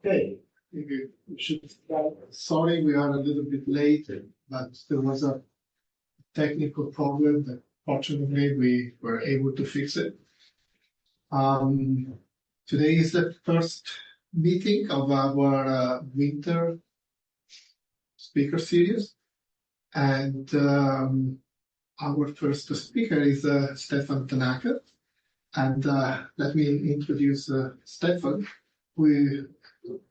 Okay, we should start. Sorry, we are a little bit late, but there was a technical problem that fortunately we were able to fix it. Today is the first meeting of our winter speaker series, and our first speaker is Stefan Tanaka. And let me introduce Stefan, who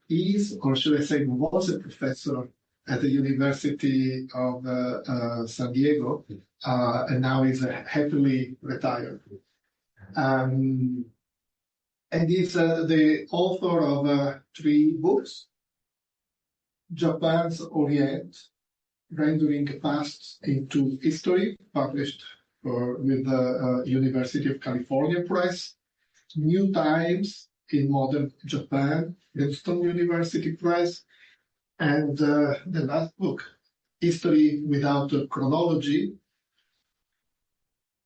is, or should I say, was a professor at the University of San Diego, and now is happily retired. And he's the author of 3 books: Japan's Orient, Rendering Past into History, published with the University of California Press; New Times in Modern Japan, Princeton University Press; and the last book, History Without a Chronology.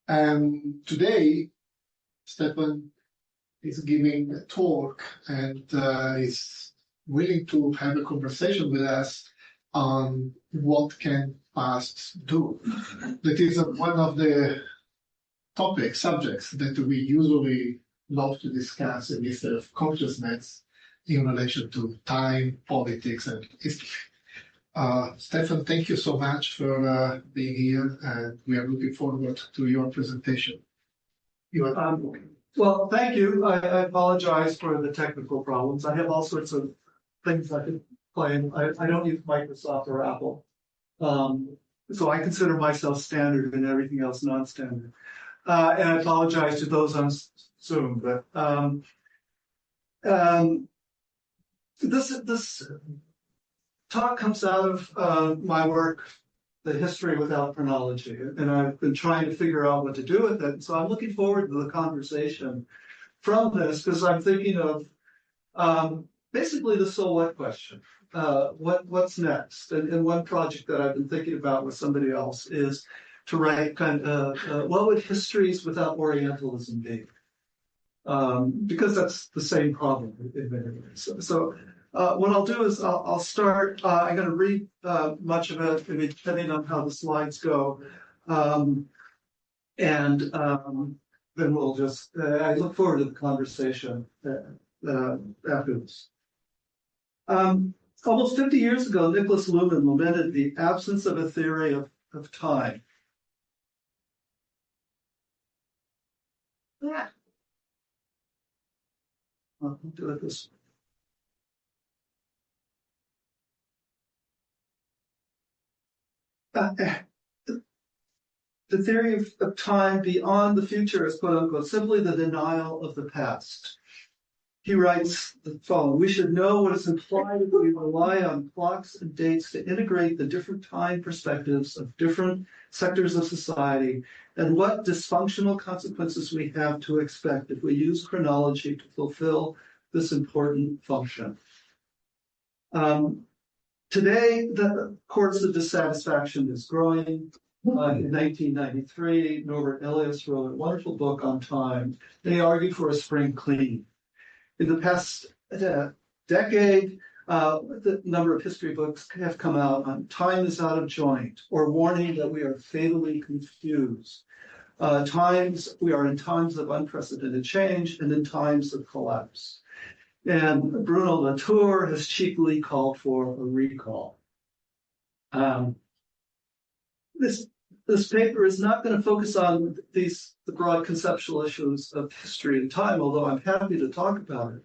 And today, Stefan is giving a talk and is willing to have a conversation with us on what can pasts do. That is one of the subjects that we usually love to discuss in history of consciousness in relation to time, politics, and history. Stefan, thank you so much for being here, and we are looking forward to your presentation. Well, thank you. I apologize for the technical problems. I have all sorts of things I can claim. I don't use Microsoft or Apple. So I consider myself standard and everything else non-standard. And I apologize to those on Zoom. But this talk comes out of my work, The History Without Chronology. And I've been trying to figure out what to do with it. So I'm looking forward to the conversation from this, because I'm thinking of basically the so what question. What's next? And one project that I've been thinking about with somebody else is to write what would histories without Orientalism be? Because that's the same problem in many ways. So what I'll do is I'll start. I'm going to read much of it, depending on how the slides go, and then we'll just. I look forward to the conversation after this. Almost 50 years ago, Nicholas Luhmann lamented the absence of a theory of time. I'll do it this way. The theory of time beyond the future is, quote unquote, simply the denial of the past. He writes the following: we should know what is implied if we rely on clocks and dates to integrate the different time perspectives of different sectors of society, and what dysfunctional consequences we have to expect if we use chronology to fulfill this important function. Today, the course of dissatisfaction is growing. In 1993, Norbert Elias wrote a wonderful book on time. They argued for a spring cleaning. In the past decade, the number of history books have come out on time is out of joint, or warning that we are fatally confused. We are in times of unprecedented change and in times of collapse. And Bruno Latour has cheekily called for a recall. This paper is not going to focus on the broad conceptual issues of history and time, although I'm happy to talk about it.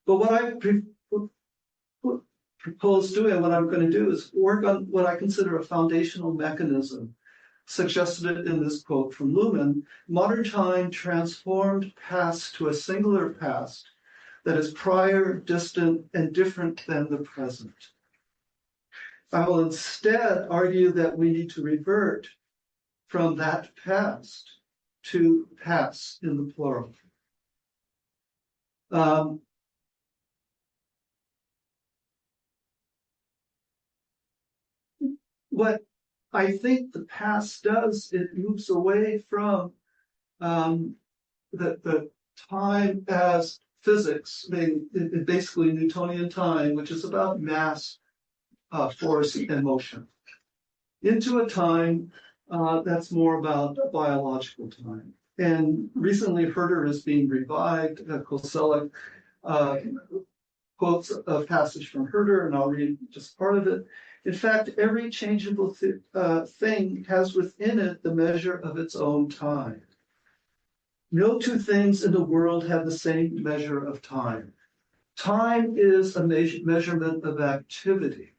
But what I propose doing, what I'm going to do, is work on what I consider a foundational mechanism suggested in this quote from Luhmann: modern time transformed past to a singular past that is prior, distant, and different than the present. I will instead argue that we need to revert from that past to past in the plural. What I think the past does, it moves away from the time as physics, basically Newtonian time, which is about mass, force, and motion, into a time that's more about biological time. And recently, Herder is being revived. Koselleck quotes a passage from Herder, and I'll read just part of it. In fact, every changeable thing has within it the measure of its own time. No two things in the world have the same measure of time. Time is a measurement of activity.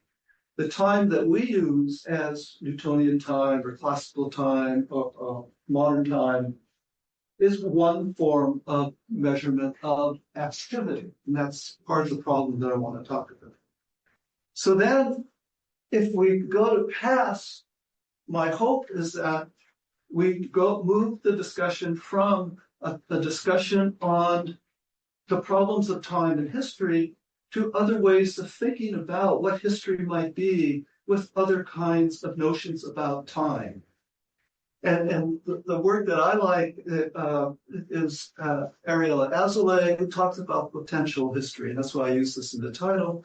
The time that we use as Newtonian time or classical time or modern time is one form of measurement of activity. And that's part of the problem that I want to talk about. So then, if we go to past, my hope is that we move the discussion from a discussion on the problems of time and history to other ways of thinking about what history might be with other kinds of notions about time. And the work that I like is Ariella Azoulay, who talks about potential history. And that's why I use this in the title.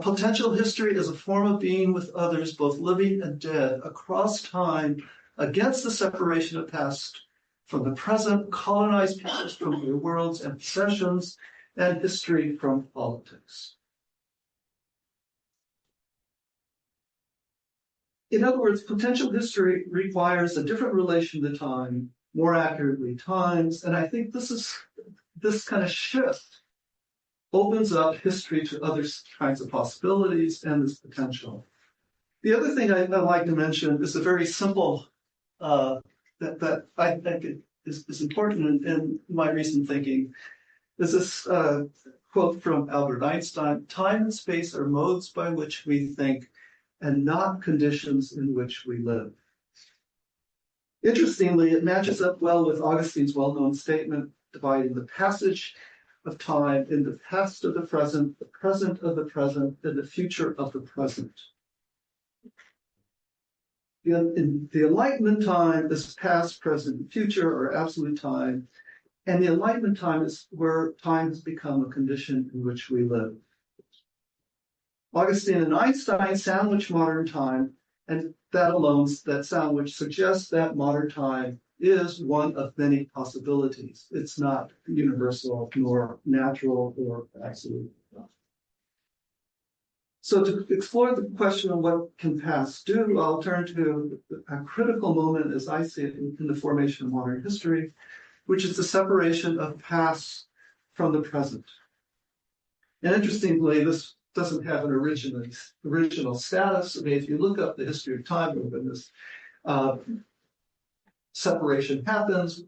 Potential history is a form of being with others, both living and dead, across time, against the separation of past from the present, colonized peoples from their worlds and possessions, and history from politics. In other words, potential history requires a different relation to time, more accurately times, and I think this kind of shift opens up history to other kinds of possibilities and this potential. The other thing I'd like to mention is a very simple that I think is important in my recent thinking, is this quote from Albert Einstein: "Time and space are modes by which we think, and not conditions in which we live." Interestingly, it matches up well with Augustine's well-known statement dividing the passage of time in the past of the present of the present, and the future of the present. The Enlightenment time is past, present, and future, or absolute time, and the Enlightenment time is where time has become a condition in which we live. Augustine and Einstein sandwich modern time, and that sandwich suggests that modern time is one of many possibilities. It's not universal, nor natural, or absolute. So to explore the question of what can past do, I'll turn to a critical moment, as I see it, in the formation of modern history, which is the separation of past from the present. And interestingly, this doesn't have an original status. I mean, if you look up the history of time, when this separation happens,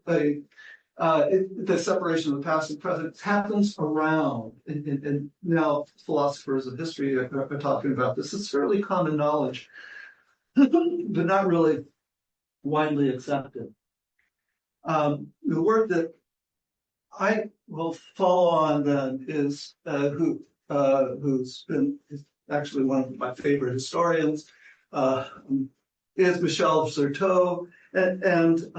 the separation of the past and present happens around, and now philosophers of history are talking about this. It's fairly common knowledge, but not really widely accepted. The work that I will follow on then is who's been actually one of my favorite historians, is Michel Certeau. And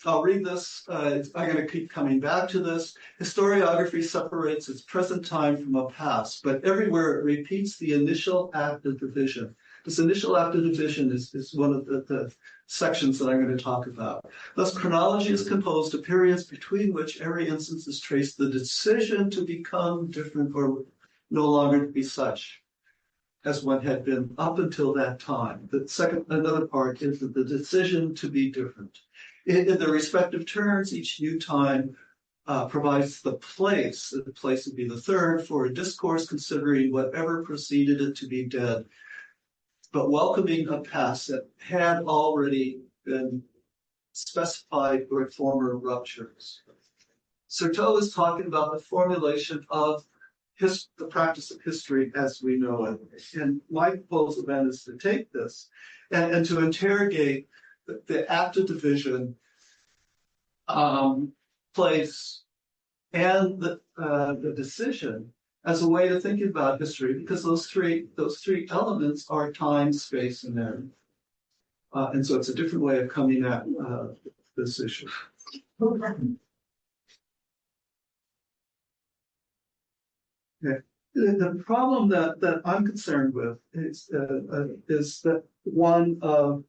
I'll read this. I'm going to keep coming back to this. Historiography separates its present time from a past, but everywhere it repeats the initial act of division. This initial act of division is one of the sections that I'm going to talk about. Thus, chronology is composed of periods between which every instance is traced the decision to become different or no longer to be such as one had been up until that time. Another part is that the decision to be different. In the respective turns, each new time provides the place. The place would be the third for a discourse considering whatever preceded it to be dead, but welcoming a past that had already been specified by former ruptures. Certeau is talking about the formulation of the practice of history as we know it. And my proposal then is to take this and to interrogate the act of division, place, and the decision as a way to think about history, because those three elements are time, space, and energy. And so it's a different way of coming at this issue. Okay. The problem that I'm concerned with is that one of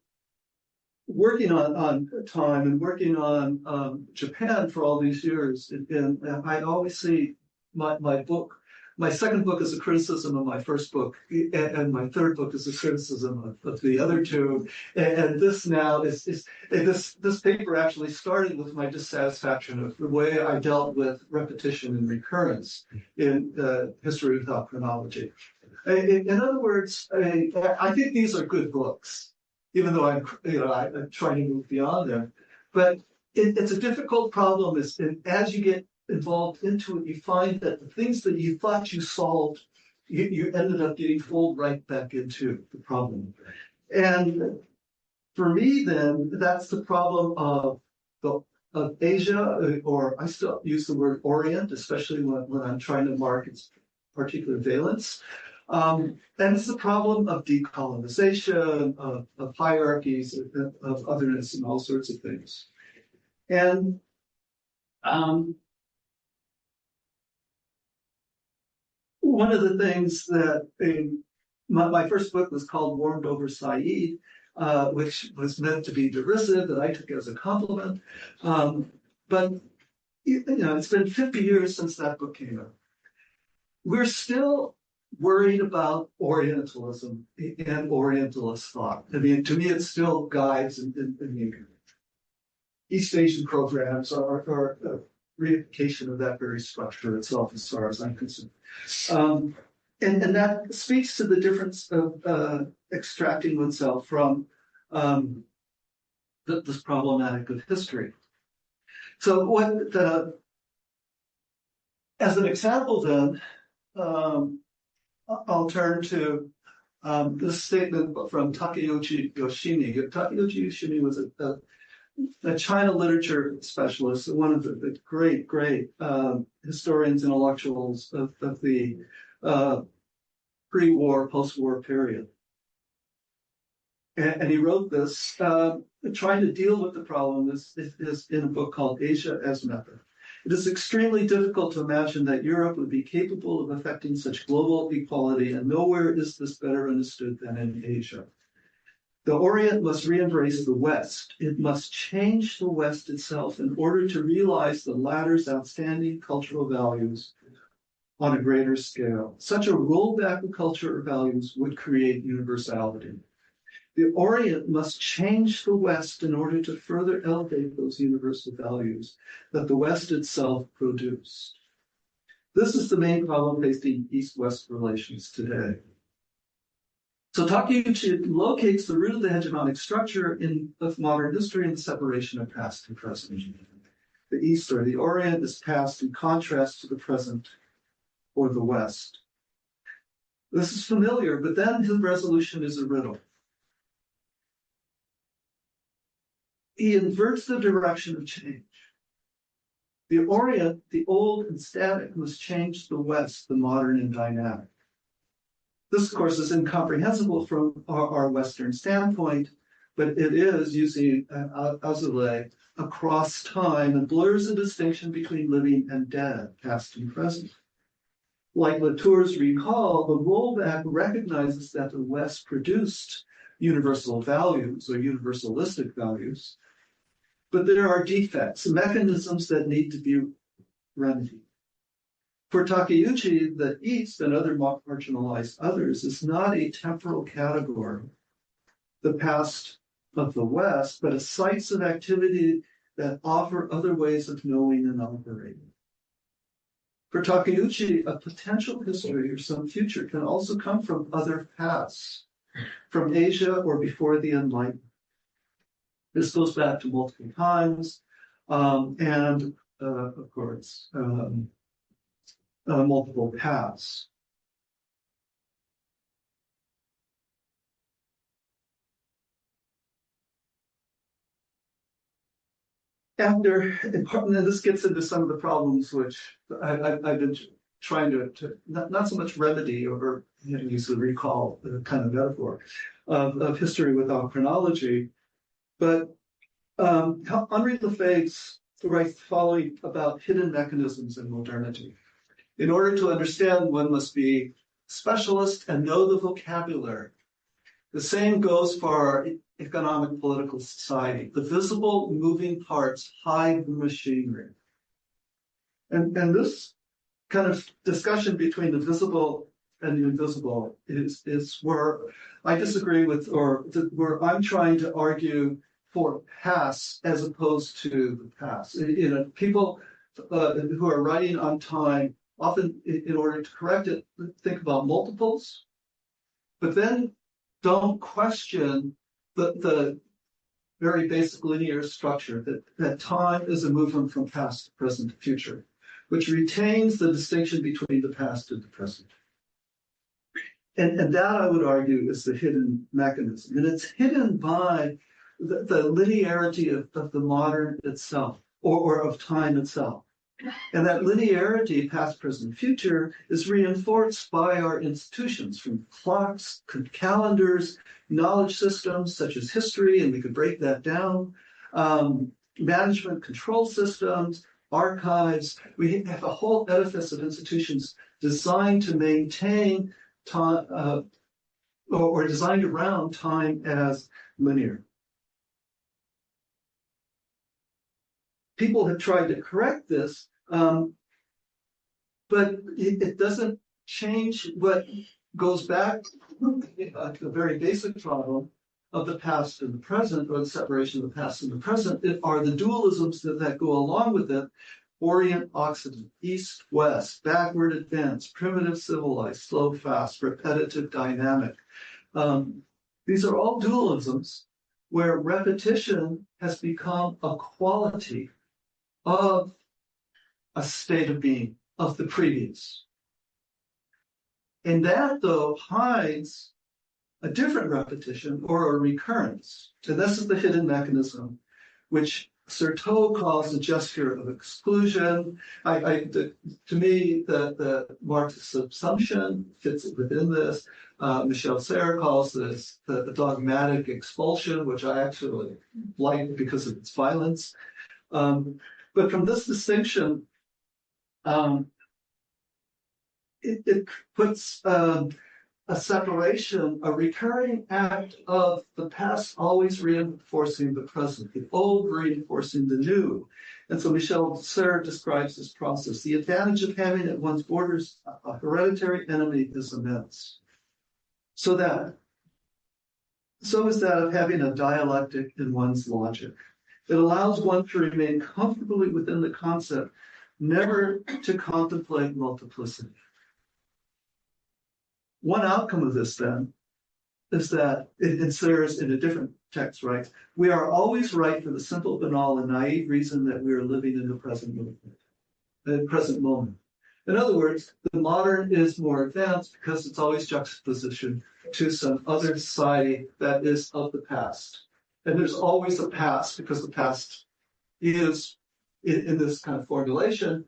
working on time and working on Japan for all these years, and I always see my book. My second book is a criticism of my first book, and my third book is a criticism of the other two. And this now is this paper actually started with my dissatisfaction of the way I dealt with repetition and recurrence in History Without Chronology. In other words, I think these are good books, even though I'm trying to move beyond them. But it's a difficult problem. As you get involved into it, you find that the things that you thought you solved, you ended up getting pulled right back into the problem. And for me, then, that's the problem of Asia, or I still use the word Orient, especially when I'm trying to mark its particular valence. And it's the problem of decolonization, of hierarchies, of otherness, and all sorts of things. And one of the things that my first book was called Warmed Over Said, which was meant to be derisive, that I took as a compliment. But it's been 50 years since that book came out. We're still worried about Orientalism and Orientalist thought. I mean, to me, it still guides in the East Asian programs are a reification of that very structure itself, as far as I'm concerned. And that speaks to the difference of extracting oneself from this problematic of history. So as an example then, I'll turn to this statement from Takeuchi Yoshimi. Takeuchi Yoshimi was a China literature specialist, one of the great historians, intellectuals of the pre-war, post-war period. And he wrote this, trying to deal with the problem is in a book called Asia as Method. It is extremely difficult to imagine that Europe would be capable of effecting such global equality, and nowhere is this better understood than in Asia. The Orient must re-embrace the West. It must change the West itself in order to realize the latter's outstanding cultural values on a greater scale. Such a rollback of culture or values would create universality. The Orient must change the West in order to further elevate those universal values that the West itself produced. This is the main problem facing East-West relations today. So Takeuchi locates the root of the hegemonic structure of modern history in the separation of past and present. The East, or the Orient, is past in contrast to the present, or the West. This is familiar, but then his resolution is a riddle. He inverts the direction of change. The Orient, the old and static, must change the West, the modern and dynamic. This, of course, is incomprehensible from our Western standpoint, but it is, using Azoulay, across time and blurs the distinction between living and dead, past and present. Like Latour's recall, the rollback recognizes that the West produced universal values or universalistic values, but there are defects, mechanisms that need to be remedied. For Takeuchi, the East and other marginalized others is not a temporal category, the past of the West, but a sites of activity that offer other ways of knowing and operating. For Takeuchi, a potential history or some future can also come from other pasts, from Asia or before the Enlightenment. This goes back to multiple times, and of course, multiple paths. And this gets into some of the problems which I've been trying to not so much remedy or use the recall kind of metaphor of history without chronology, but Henri Lefebvre writes the following about hidden mechanisms in modernity. In order to understand, one must be specialist and know the vocabulary. The same goes for our economic political society. The visible moving parts hide the machinery. And this kind of discussion between the visible and the invisible is where I disagree with, or where I'm trying to argue for past as opposed to the past. People who are writing on time often, in order to correct it, think about multiples, but then don't question the very basic linear structure that time is a movement from past to present to future, which retains the distinction between the past and the present. And that, I would argue, is the hidden mechanism. And it's hidden by the linearity of the modern itself, or of time itself. And that linearity, past, present, future, is reinforced by our institutions, from clocks, calendars, knowledge systems such as history, and we could break that down, management control systems, archives. We have a whole edifice of institutions designed to maintain time, or designed around time as linear. People have tried to correct this, but it doesn't change what goes back to the very basic problem of the past and the present, or the separation of the past and the present. It are the dualisms that go along with it: Orient, Occident, East, West, backward, advanced, primitive, civilized, slow, fast, repetitive, dynamic. These are all dualisms where repetition has become a quality of a state of being, of the previous. And that, though, hides a different repetition or a recurrence. And this is the hidden mechanism, which Certeau calls the gesture of exclusion. To me, the Marxist subsumption fits within this. Michel Serres calls this the dogmatic expulsion, which I actually like because of its violence. But from this distinction, it puts a separation, a recurring act of the past always reinforcing the present, the old reinforcing the new. And so Michel Serres describes this process. The advantage of having at one's borders a hereditary enemy is immense. So is that of having a dialectic in one's logic. It allows one to remain comfortably within the concept, never to contemplate multiplicity. One outcome of this, then, is that it Serres in a different text writes, we are always right for the simple, banal, and naive reason that we are living in the present moment. In other words, the modern is more advanced because it's always juxtaposition to some other society that is of the past. And there's always a past because the past is, in this kind of formulation,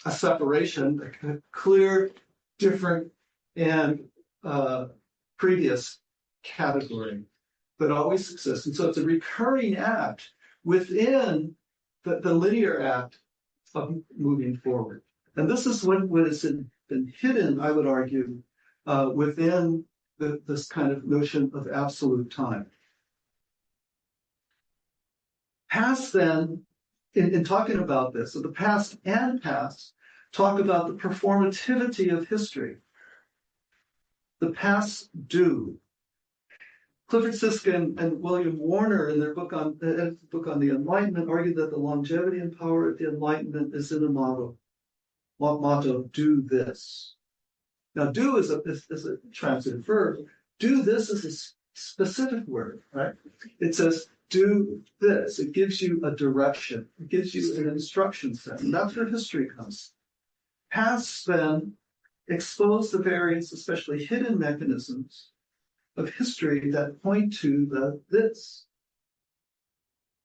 a separation, a kind of clear, different, and previous category that always exists. And so it's a recurring act within the linear act of moving forward. And this is what has been hidden, I would argue, within this kind of notion of absolute time. Past, then, in talking about this, so the past and past talk about the performativity of history. The past do. Clifford Sisk and William Warner, in their book on the Enlightenment, argue that the longevity and power of the Enlightenment is in a motto, do this. Now, do is a transitive verb. Do this is a specific word, right? It says, do this. It gives you a direction. It gives you an instruction set. And that's where history comes. Past, then, expose the various, especially hidden mechanisms of history that point to the this.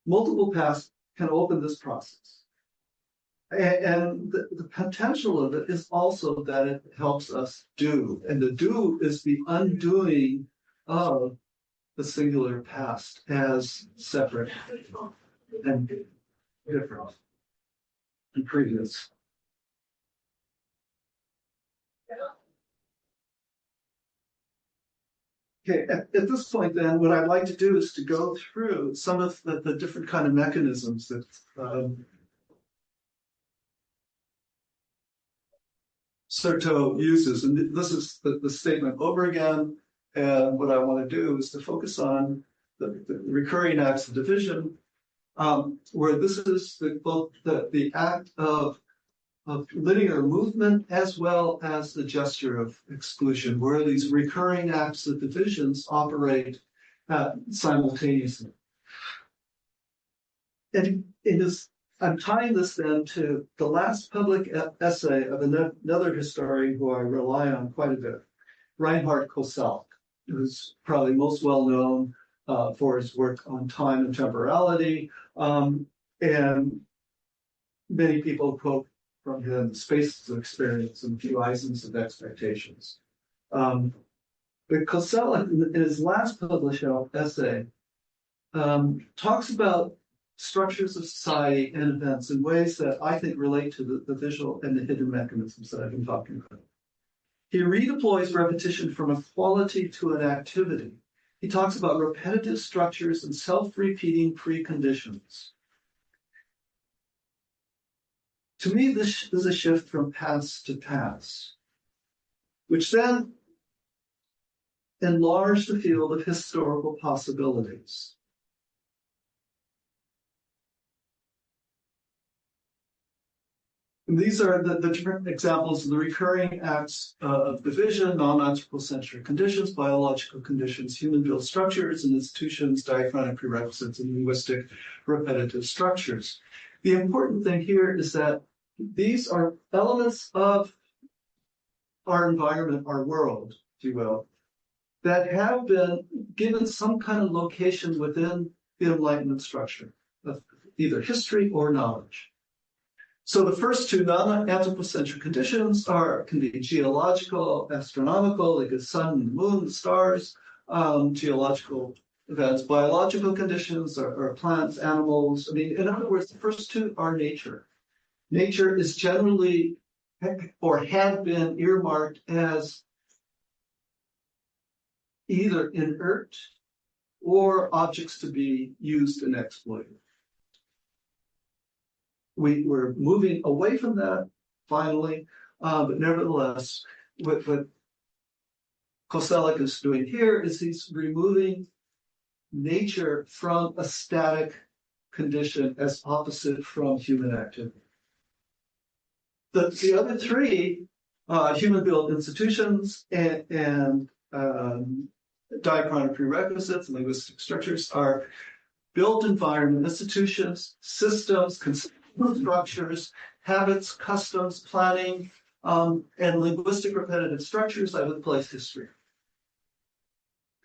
Multiple past can open this process. And the potential of it is also that it helps us do. And the do is the undoing of the singular past as separate and different and previous. Okay, at this point then, what I'd like to do is to go through some of the different kind of mechanisms that Certeau uses. And this is the statement over again. And what I want to do is to focus on the recurring acts of division, where this is both the act of linear movement as well as the gesture of exclusion, where these recurring acts of divisions operate simultaneously. And I'm tying this then to the last public essay of another historian who I rely on quite a bit, Reinhard Koselleck, who's probably most well known for his work on time and temporality. And many people quote from him spaces of experience and horizons of expectations. But Koselleck, in his last published essay, talks about structures of society and events in ways that I think relate to the visual and the hidden mechanisms that I've been talking about. He redeploys repetition from a quality to an activity. He talks about repetitive structures and self-repeating preconditions. To me, this is a shift from past to past, which then enlarged the field of historical possibilities. And these are the different examples of the recurring acts of division, non-anthropocentric conditions, biological conditions, human-built structures and institutions, diachronic prerequisites, and linguistic repetitive structures. The important thing here is that these are elements of our environment, our world, if you will, that have been given some kind of location within the Enlightenment structure of either history or knowledge. So the first two non-anthropocentric conditions can be geological, astronomical, like the sun and the moon, the stars, geological events. Biological conditions are plants, animals. I mean, in other words, the first two are nature. Nature is generally, or had been earmarked as either inert or objects to be used and exploited. We're moving away from that finally, but nevertheless, what Koselleck is doing here is he's removing nature from a static condition as opposite from human activity. The other three, human-built institutions and diachronic prerequisites and linguistic structures, are built environment, institutions, systems, structures, habits, customs, planning, and linguistic repetitive structures I would place history.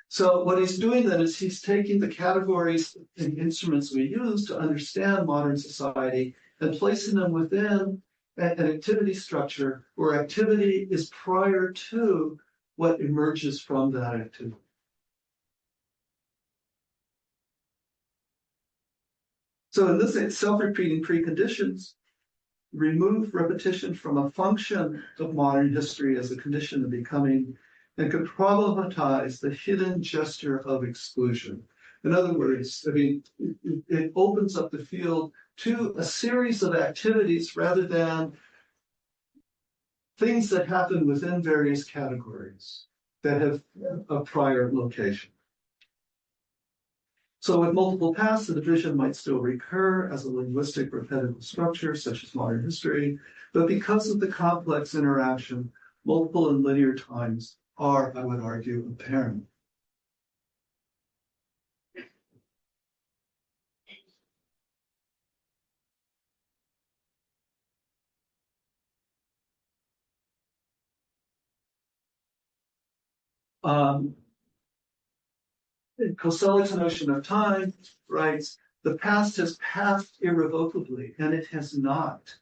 So what he's doing then is he's taking the categories and instruments we use to understand modern society and placing them within an activity structure where activity is prior to what emerges from that activity. So in this self-repeating preconditions, remove repetition from a function of modern history as a condition of becoming, and could problematize the hidden gesture of exclusion. In other words, I mean, it opens up the field to a series of activities rather than things that happen within various categories that have a prior location. So with multiple paths, the division might still recur as a linguistic repetitive structure, such as modern history, but because of the complex interaction, multiple and linear times are, I would argue, apparent. Koselleck's notion of time writes, the past has passed irrevocably, and it has not.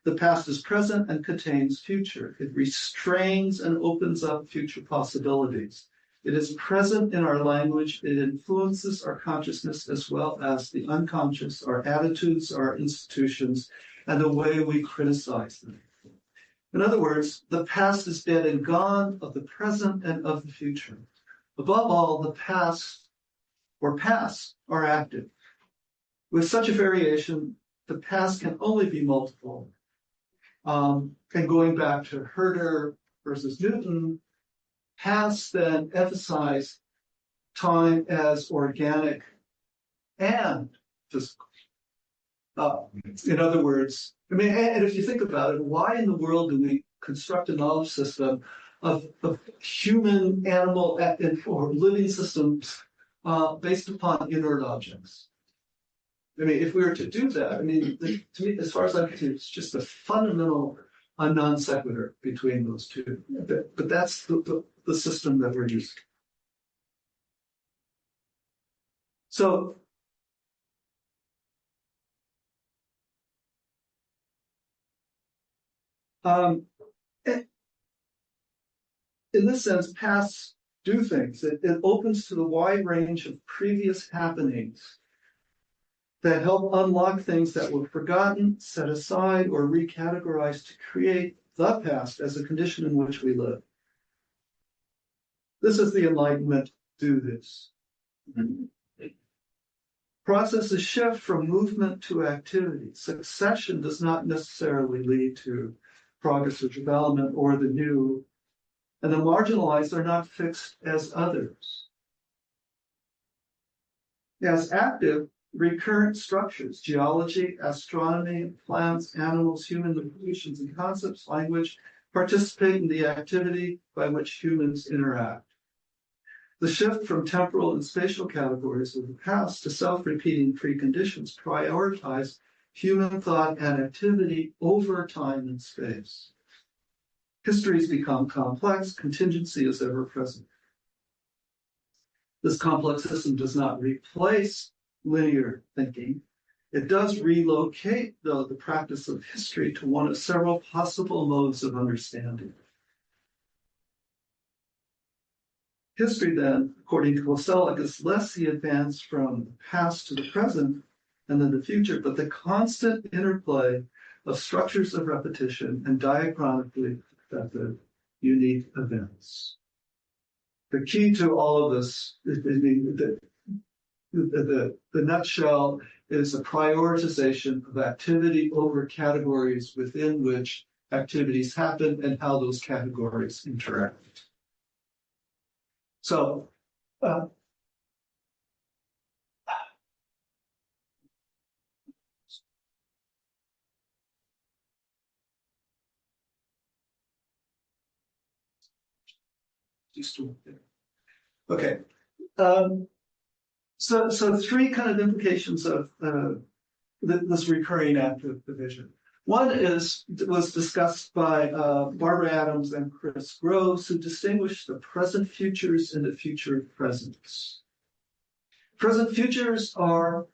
The past is present and contains future. It restrains and opens up future possibilities. It is present in our language. It influences our consciousness as well as the unconscious, our attitudes, our institutions, and the way we criticize them. In other words, the past is dead and gone of the present and of the future. Above all, the past or past are active. With such a variation, the past can only be multiple. And going back to Herder versus Newton, past then emphasize time as organic and physical. In other words, I mean, and if you think about it, why in the world do we construct a knowledge system of human, animal, or living systems based upon inert objects? I mean, if we were to do that, I mean, to me, as far as I'm concerned, it's just a fundamental non sequitur between those two. But that's the system that we're using. So, in this sense, pasts do things. It opens to the wide range of previous happenings that help unlock things that were forgotten, set aside, or recategorized to create the past as a condition in which we live. This is the Enlightenment do this. Processes shift from movement to activity. Succession does not necessarily lead to progress or development or the new, and the marginalized are not fixed as others. As active, recurrent structures, geology, astronomy, plants, animals, human institutions and concepts, language, participate in the activity by which humans interact. The shift from temporal and spatial categories of the past to self-repeating preconditions prioritize human thought and activity over time and space. Histories become complex, contingency is ever present. This complex system does not replace linear thinking. It does relocate, though, the practice of history to one of several possible modes of understanding. History, then, according to Koselleck, is less the advance from the past to the present and then the future, but the constant interplay of structures of repetition and diachronically successive unique events. The key to all of this is the nutshell is a prioritization of activity over categories within which activities happen and how those categories interact. So, okay. So three kind of implications of this recurring active division. One was discussed by Barbara Adams and Chris Groves, who distinguished the present futures and the future presents. Present futures are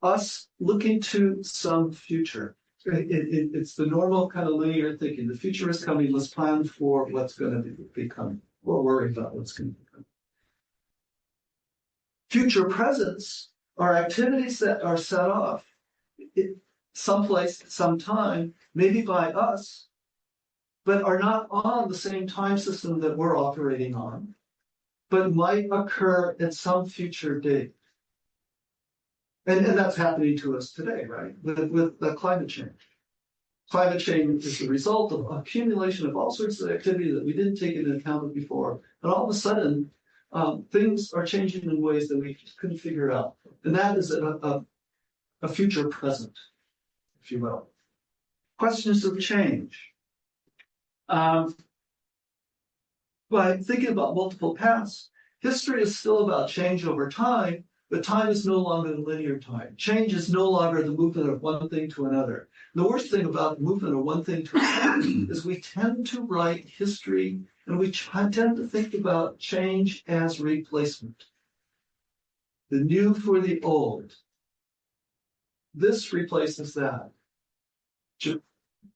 us looking to some future. It's the normal kind of linear thinking. The future is coming. Let's plan for what's going to be coming. We're worried about what's going to be coming. Future presents are activities that are set off someplace, sometime, maybe by us, but are not on the same time system that we're operating on, but might occur at some future date. And that's happening to us today, right? With climate change. Climate change is the result of accumulation of all sorts of activity that we didn't take into account before. And all of a sudden, things are changing in ways that we couldn't figure out. And that is a future present, if you will. Questions of change. By thinking about multiple paths, history is still about change over time, but time is no longer the linear time. Change is no longer the movement of one thing to another. And the worst thing about the movement of one thing to another is we tend to write history and we tend to think about change as replacement. The new for the old. This replaces that.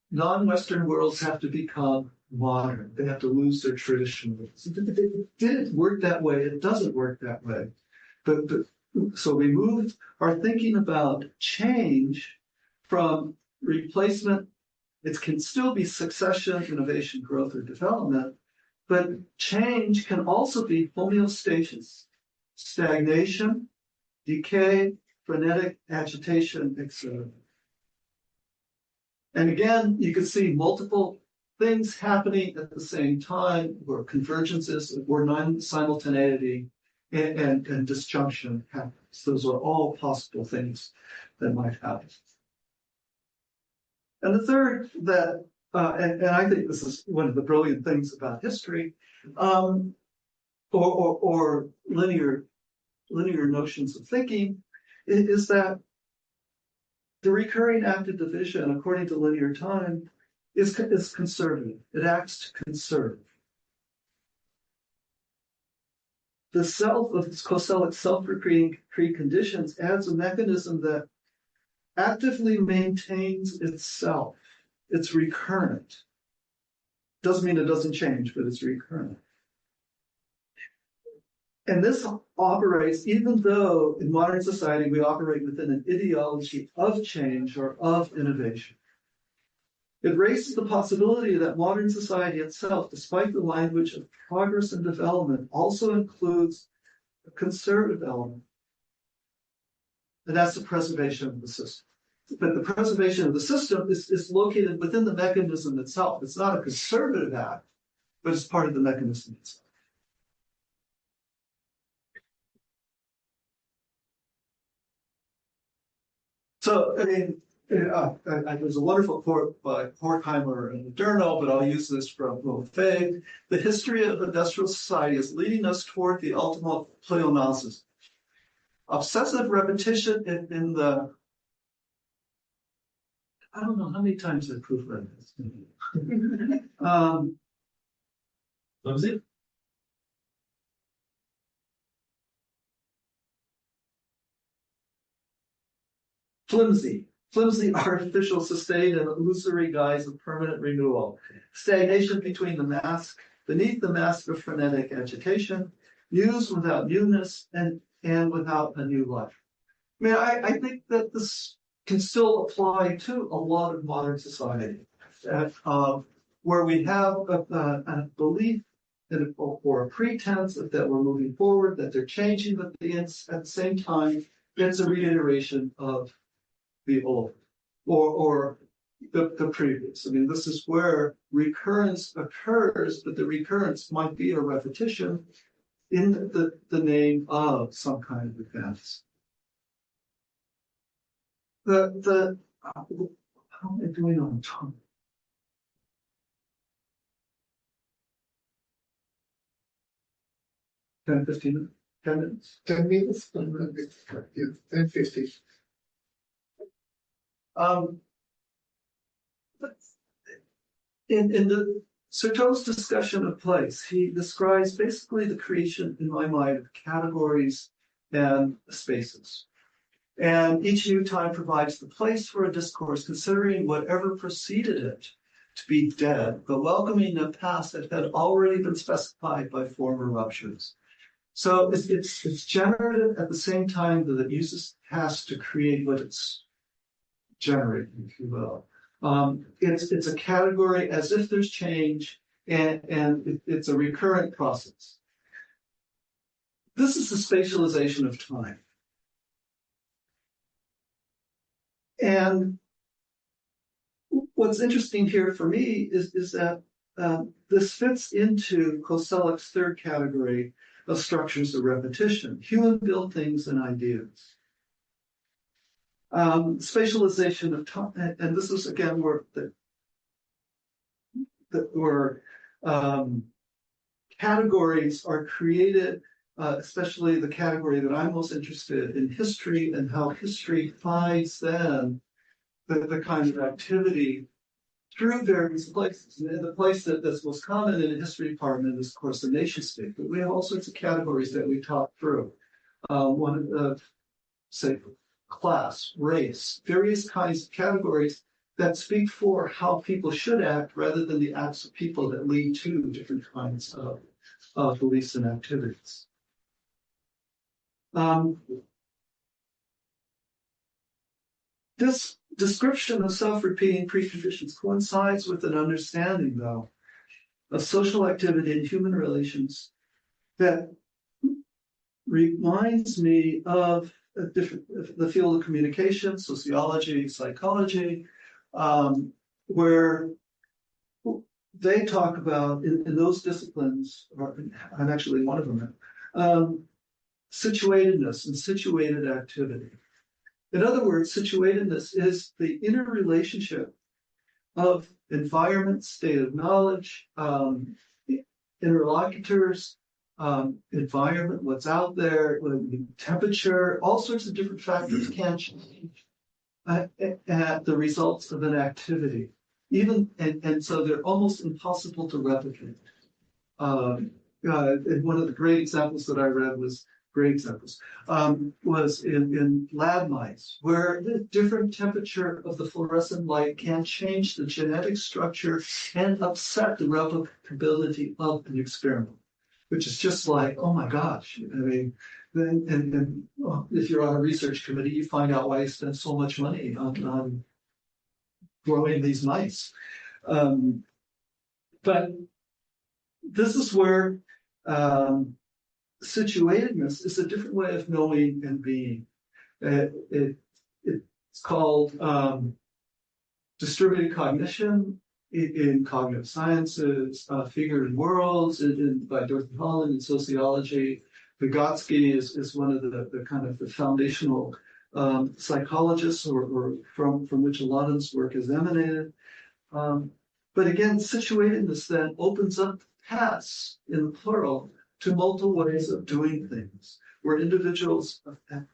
Non-Western worlds have to become modern. They have to lose their traditions. It didn't work that way. It doesn't work that way. But so we moved our thinking about change from replacement It can still be succession, innovation, growth, or development, but change can also be homeostasis, stagnation, decay, frenetic agitation, etc. And again, you can see multiple things happening at the same time, where convergences, where non-simultaneity and disjunction happens. Those are all possible things that might happen. And the third that, and I think this is one of the brilliant things about history, or linear notions of thinking, is that the recurring active division, according to linear time, is conservative. It acts to conserve. The self of Koselleck's self-recreating preconditions adds a mechanism that actively maintains itself. It's recurrent. Doesn't mean it doesn't change, but it's recurrent. And this operates, even though in modern society we operate within an ideology of change or of innovation. It raises the possibility that modern society itself, despite the language of progress and development, also includes a conservative element. And that's the preservation of the system. But the preservation of the system is located within the mechanism itself. It's not a conservative act, but it's part of the mechanism itself. So, I mean, there's a wonderful quote by Horkheimer and Adorno, but I'll use this from Lefebvre. The history of industrial society is leading us toward the ultimate pleonasm. Obsessive repetition in the, I don't know how many times I've proofread this. What was it? Flimsy, artificial, sustained, and illusory guise of permanent renewal. Stagnation beneath the mask of frenetic agitation, news without newness, and without a new life. I mean, I think that this can still apply to a lot of modern society, where we have a belief or a pretense that we're moving forward, that they're changing, but at the same time, it's a reiteration of the old or the previous. I mean, this is where recurrence occurs, but the recurrence might be a repetition in the name of some kind of advance. How am I doing on time? 10, 15 minutes? 10 minutes? 10 minutes, 10:50. In the Certeau's discussion of place, he describes basically the creation, in my mind, of categories and spaces. And each new time provides the place for a discourse, considering whatever preceded it to be dead, but welcoming the past that had already been specified by former ruptures. So it's generative at the same time that it uses past to create what it's generating, if you will. It's a category as if there's change, and it's a recurrent process. This is the spatialization of time. And what's interesting here for me is that this fits into Koselleck's third category of structures of repetition, human-built things and ideas. Spatialization of time, and this is again where categories are created, especially the category that I'm most interested in, history, and how history finds then the kind of activity through various places. And the place that's most common in a history department is, of course, the nation state. But we have all sorts of categories that we talk through. One of, say, class, race, various kinds of categories that speak for how people should act rather than the acts of people that lead to different kinds of beliefs and activities. description of self-repeating preconditions coincides with an understanding, though, of social activity and human relations that reminds me of the field of communication, sociology, psychology, where they talk about in those disciplines, or I'm actually one of them, situatedness and situated activity. In other words, situatedness is the interrelationship of environment, state of knowledge, interlocutors, environment, what's out there, temperature, all sorts of different factors can change at the results of an activity. And so they're almost impossible to replicate. And one of the great examples that I read was in lab mice, where the different temperature of the fluorescent light can change the genetic structure and upset the replicability of an experiment, which is just like, oh my gosh. I mean, if you're on a research committee, you find out why you spend so much money on growing these mice. But this is where situatedness is a different way of knowing and being. It's called distributed cognition in cognitive sciences, figured worlds by Dorothy Holland in sociology. Vygotsky is one of the kind of the foundational psychologists or from which a lot of this work is emanated. But again, situatedness then opens up paths in the plural to multiple ways of doing things, where individuals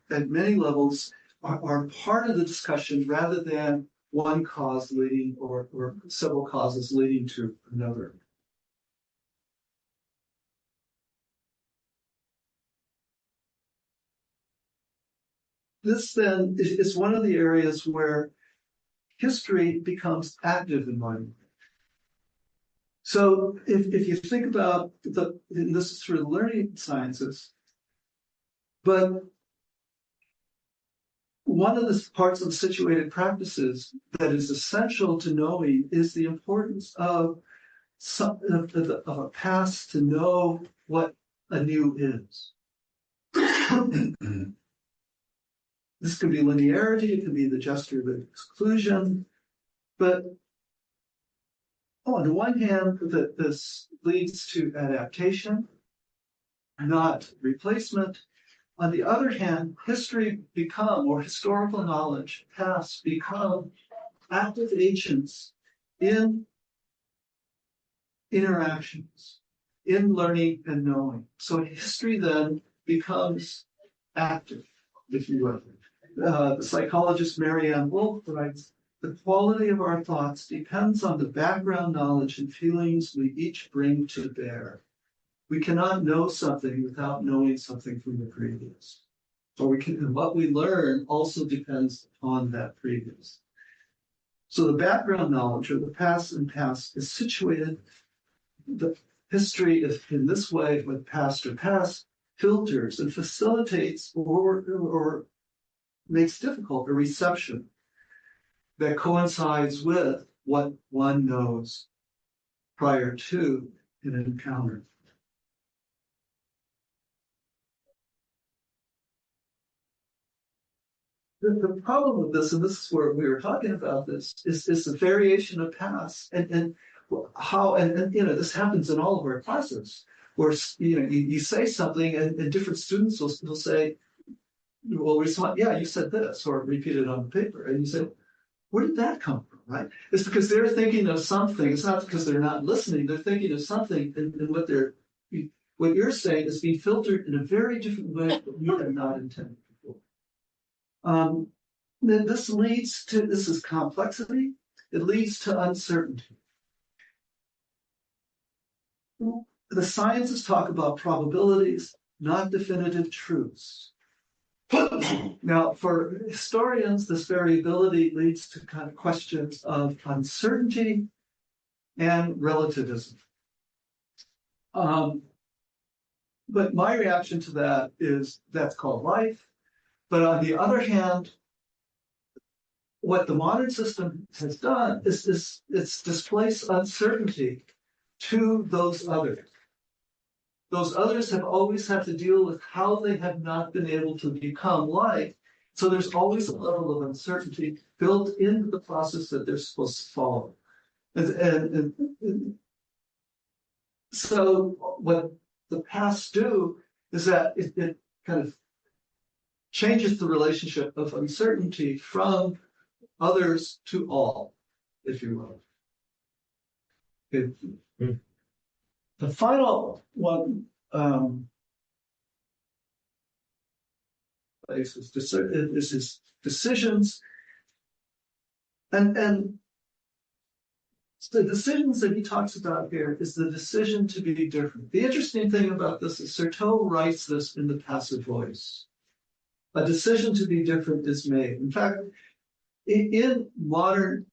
at many levels are part of the discussion rather than one cause leading or several causes leading to another. This then is one of the areas where history becomes active in my mind. So if you think about and this is through the learning sciences, but one of the parts of situated practices that is essential to knowing is the importance of a past to know what a new is. This can be linearity, it can be the gesture of exclusion, but on the one hand, this leads to adaptation, not replacement. On the other hand, historical knowledge, past, become active agents in interactions, in learning and knowing. So history then becomes active, if you will. The psychologist Marianne Wolf writes, the quality of our thoughts depends on the background knowledge and feelings we each bring to bear. We cannot know something without knowing something from the previous. And what we learn also depends on that previous. So the background knowledge, or the past is situated. The history is in this way with past or past filters and facilitates or makes difficult a reception that coincides with what one knows prior to an encounter. The problem with this, and this is where we were talking about this, is the variation of past and how, and this happens in all of our classes, where you say something and different students will say, will respond, yeah, you said this, or repeat it on the paper, and you say, where did that come from, right? It's because they're thinking of something. It's not because they're not listening. They're thinking of something, and what you're saying is being filtered in a very different way that you have not intended before. Then this is complexity. It leads to uncertainty. The sciences talk about probabilities, not definitive truths. Now, for historians, this variability leads to kind of questions of uncertainty and relativism. But my reaction to that is that's called life. But on the other hand, what the modern system has done is it's displaced uncertainty to those others. Those others have always had to deal with how they have not been able to become like. So there's always a level of uncertainty built into the process that they're supposed to follow. And so what the paths do is that it kind of changes the relationship of uncertainty from others to all, if you will. The final one is decisions, and the decisions that he talks about here is the decision to be different. The interesting thing about this is Certeau writes this in the passive voice. A decision to be different is made. In fact, in the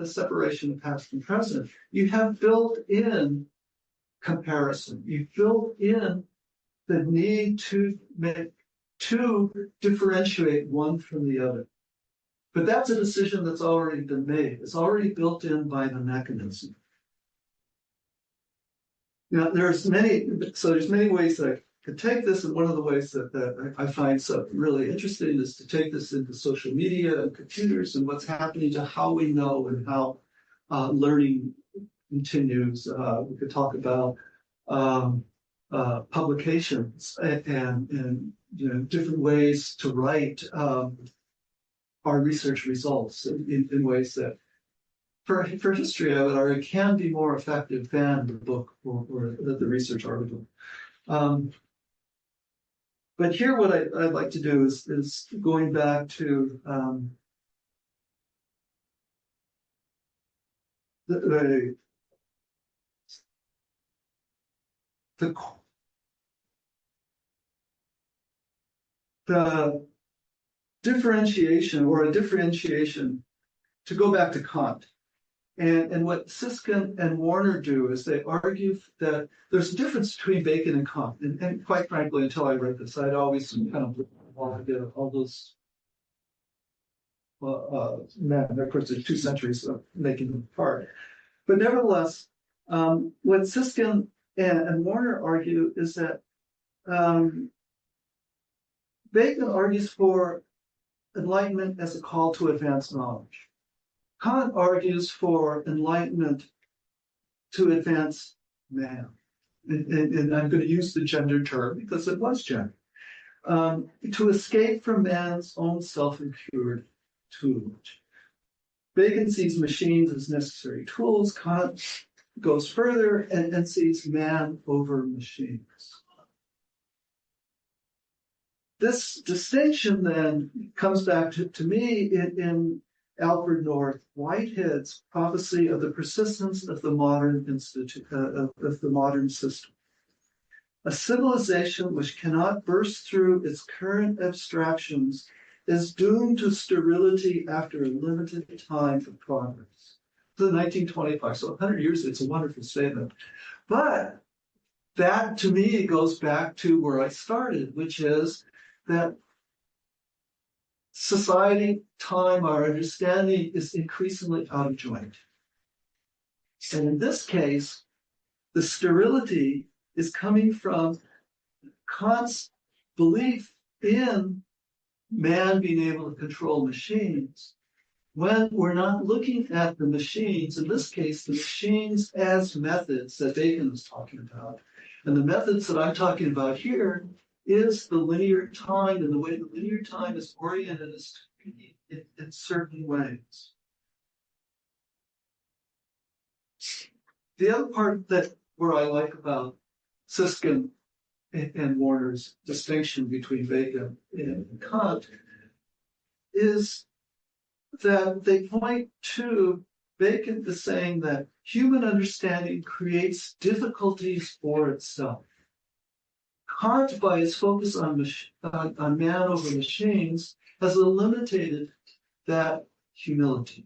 separation of past and present, you have built in comparison. You've built in the need to differentiate one from the other. But that's a decision that's already been made. It's already built in by the mechanism. Now, there's many ways that I could take this, and one of the ways that I find so really interesting is to take this into social media and computers and what's happening to how we know and how learning continues. We could talk about publications and different ways to write our research results in ways that, for history, I would argue, can be more effective than the book or the research article. But here, what I'd like to do is going back to the differentiation, or a differentiation, to go back to Kant. And what Siskin and Warner do is they argue that there's a difference between Bacon and Kant. And quite frankly, until I read this, I'd always kind of wanted to get all those. Of course, there's 2 centuries of making them apart. But nevertheless, what Siskin and Warner argue is that Bacon argues for enlightenment as a call to advanced knowledge. Kant argues for enlightenment to advance man. And I'm going to use the gender term because it was gender. To escape from man's own self-incurred tutelage. Bacon sees machines as necessary tools. Kant goes further and sees man over machines. This distinction then comes back to me in Alfred North Whitehead's prophecy of the persistence of the modern of the modern system. A civilization which cannot burst through its current abstractions is doomed to sterility after a limited time of progress. So 1925, so 100 years, it's a wonderful statement. But that, to me, goes back to where I started, which is that society, time, our understanding is increasingly out of joint. And in this case, the sterility is coming from Kant's belief in man being able to control machines, when we're not looking at the machines, in this case, the machines as methods that Bacon was talking about. And the methods that I'm talking about here is the linear time, and the way the linear time is oriented is in certain ways. The other part where I like about Siskin and Warner's distinction between Bacon and Kant is that they point to Bacon as saying that human understanding creates difficulties for itself. Kant, by his focus on man over machines, has eliminated that humility.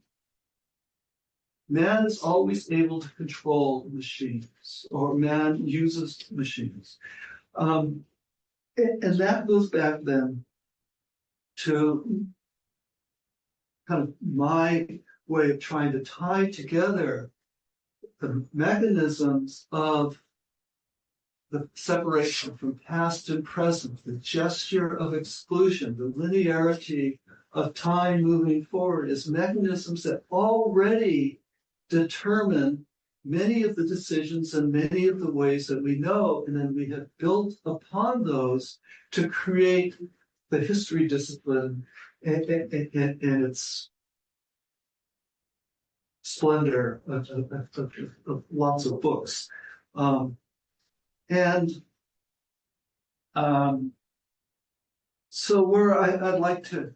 Man is always able to control machines, or man uses machines. And that goes back then to kind of my way of trying to tie together the mechanisms of the separation from past and present, the gesture of exclusion, the linearity of time moving forward as mechanisms that already determine many of the decisions and many of the ways that we know, and then we have built upon those to create the history discipline and its splendor of lots of books. So where I'd like to,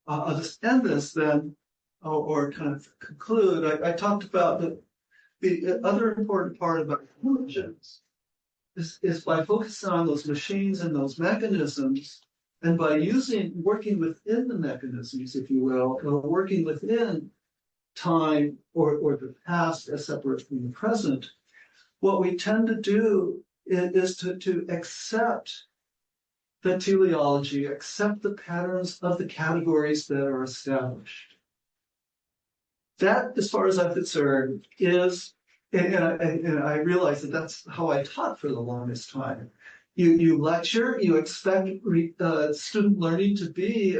I'll just end this then, or kind of conclude. I talked about the other important part about intelligence is by focusing on those machines and those mechanisms, and by working within the mechanisms, if you will, or working within time or the past as separate from the present, what we tend to do is to accept the teleology, accept the patterns of the categories that are established. That, as far as I'm concerned, is, and I realize that that's how I taught for the longest time. You lecture, you expect student learning to be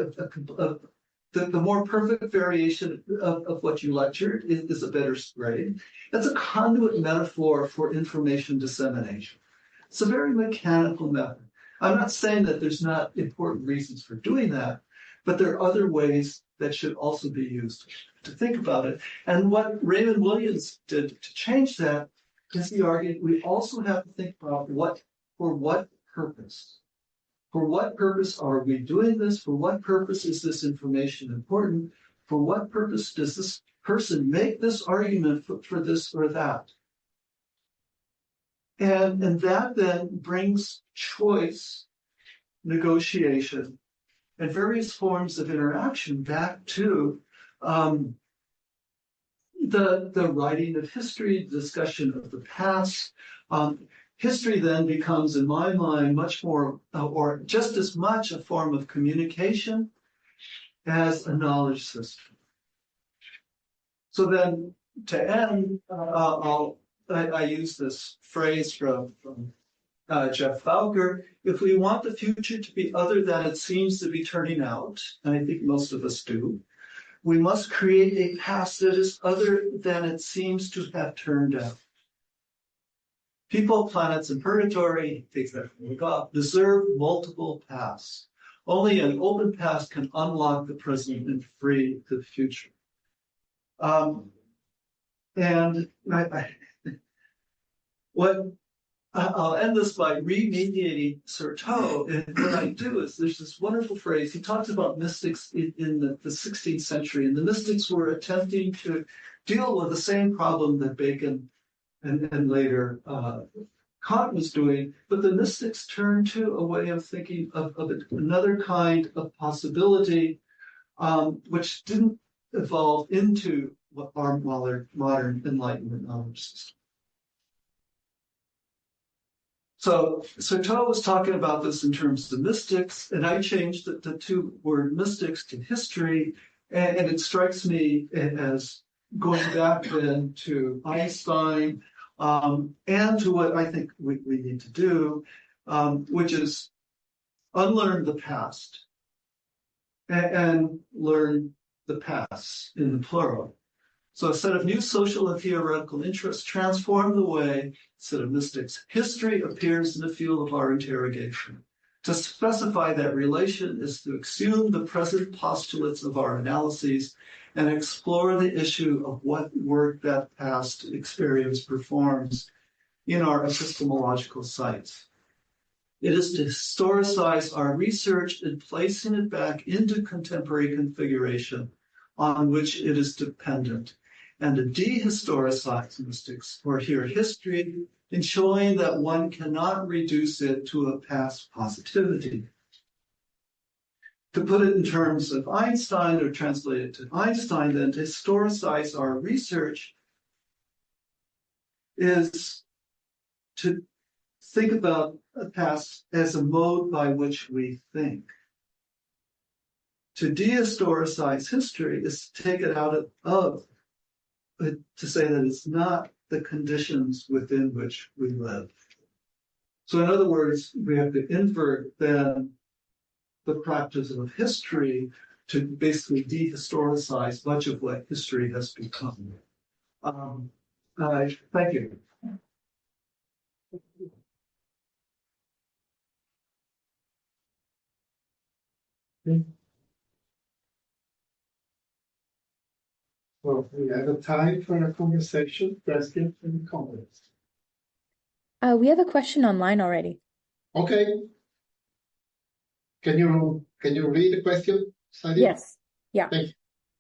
the more perfect variation of what you lectured is a better grade. That's a conduit metaphor for information dissemination. It's a very mechanical method. I'm not saying that there's not important reasons for doing that, but there are other ways that should also be used to think about it. And what Raymond Williams did to change that is he argued we also have to think about for what purpose. For what purpose are we doing this? For what purpose is this information important? For what purpose does this person make this argument for this or that? And that then brings choice, negotiation, and various forms of interaction back to the writing of history, the discussion of the past. History then becomes, in my mind, much more, or just as much, a form of communication as a knowledge system. So then, to end, I use this phrase from Jeff Bowker: if we want the future to be other than it seems to be turning out, and I think most of us do, we must create a past that is other than it seems to have turned out. People, planets, and purgatory, takes that from the God, deserve multiple pasts. Only an open past can unlock the present and free the future. I'll end this by remediating Certeau. And what I do is there's this wonderful phrase. He talks about mystics in the 16th century, and the mystics were attempting to deal with the same problem that Bacon and later Kant was doing, but the mystics turned to a way of thinking of another kind of possibility, which didn't evolve into what our modern Enlightenment knowledge system. So Certeau was talking about this in terms of mystics, and I changed the two word mystics to history, and it strikes me as going back then to Einstein, and to what I think we need to do, which is unlearn the past and learn the past in the plural. So a set of new social and theoretical interests transform the way, set of mystics, history appears in the field of our interrogation. To specify that relation is to exhume the present postulates of our analyses and explore the issue of what work that past experience performs in our epistemological sites. It is to historicize our research and placing it back into contemporary configuration on which it is dependent, and to dehistoricize mystics, or here history, in showing that one cannot reduce it to a past positivity. To put it in terms of Einstein, or translate it to Einstein, then to historicize our research is to think about the past as a mode by which we think. To dehistoricize history is to take it out of to say that it's not the conditions within which we live. So in other words, we have to invert then the practice of history to basically dehistoricize much of what history has become. Thank you. Well, we have a time for a conversation, questions, and comments. We have a question online already. Okay. Can you read the question, Sadie? Yes. Yeah. Thank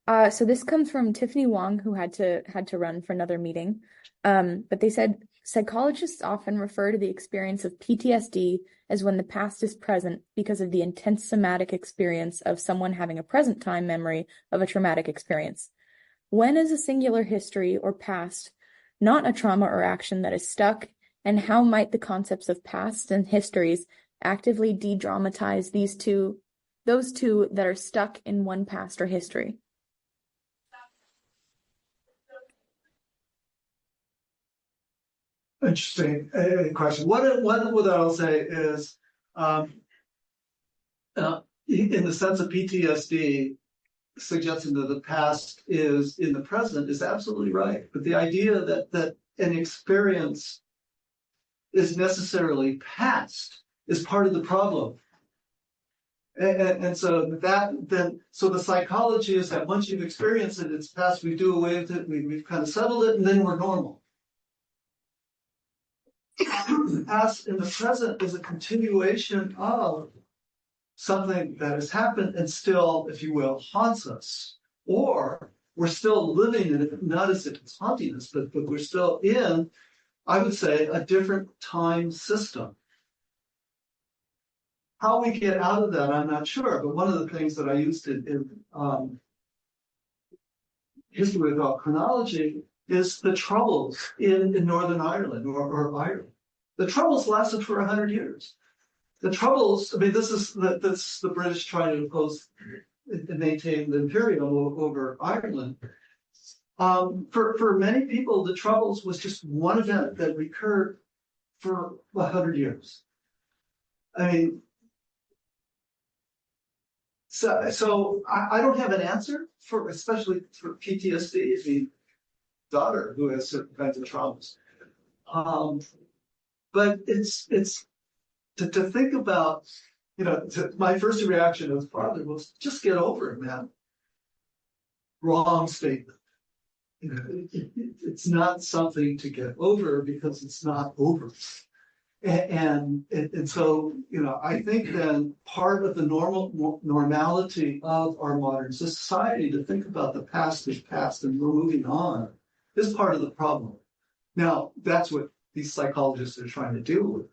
you. So this comes from Tiffany Wong, who had to run for another meeting. But they said psychologists often refer to the experience of PTSD as when the past is present because of the intense somatic experience of someone having a present time memory of a traumatic experience. When is a singular history or past not a trauma or action that is stuck, and how might the concepts of past and histories actively de-dramatize those two that are stuck in one past or history? Interesting question. What I'll say is, in the sense of PTSD, suggesting that the past is in the present is absolutely right. But the idea that an experience is necessarily past is part of the problem. And so so the psychology is that once you've experienced it, it's past, we do away with it, we've kind of settled it, and then we're normal. The past in the present is a continuation of something that has happened and still, if you will, haunts us. Or we're still living in it, not as if it's haunting us, but we're still in, I would say, a different time system. How we get out of that, I'm not sure. But one of the things that I used in history without chronology is the Troubles in Northern Ireland or Ireland. The Troubles lasted for 100 years. The Troubles, I mean, this is the British trying to impose and maintain the imperium over Ireland. For many people, the Troubles was just one event that recurred for 100 years. I mean, so I don't have an answer for, especially for PTSD, the daughter who has certain kinds of traumas. But it's to think about, my first reaction as father was just get over it, man. Wrong statement. It's not something to get over because it's not over. And so, I think then part of the normality of our modern society to think about the past as past and we're moving on is part of the problem. Now, that's what these psychologists are trying to deal with.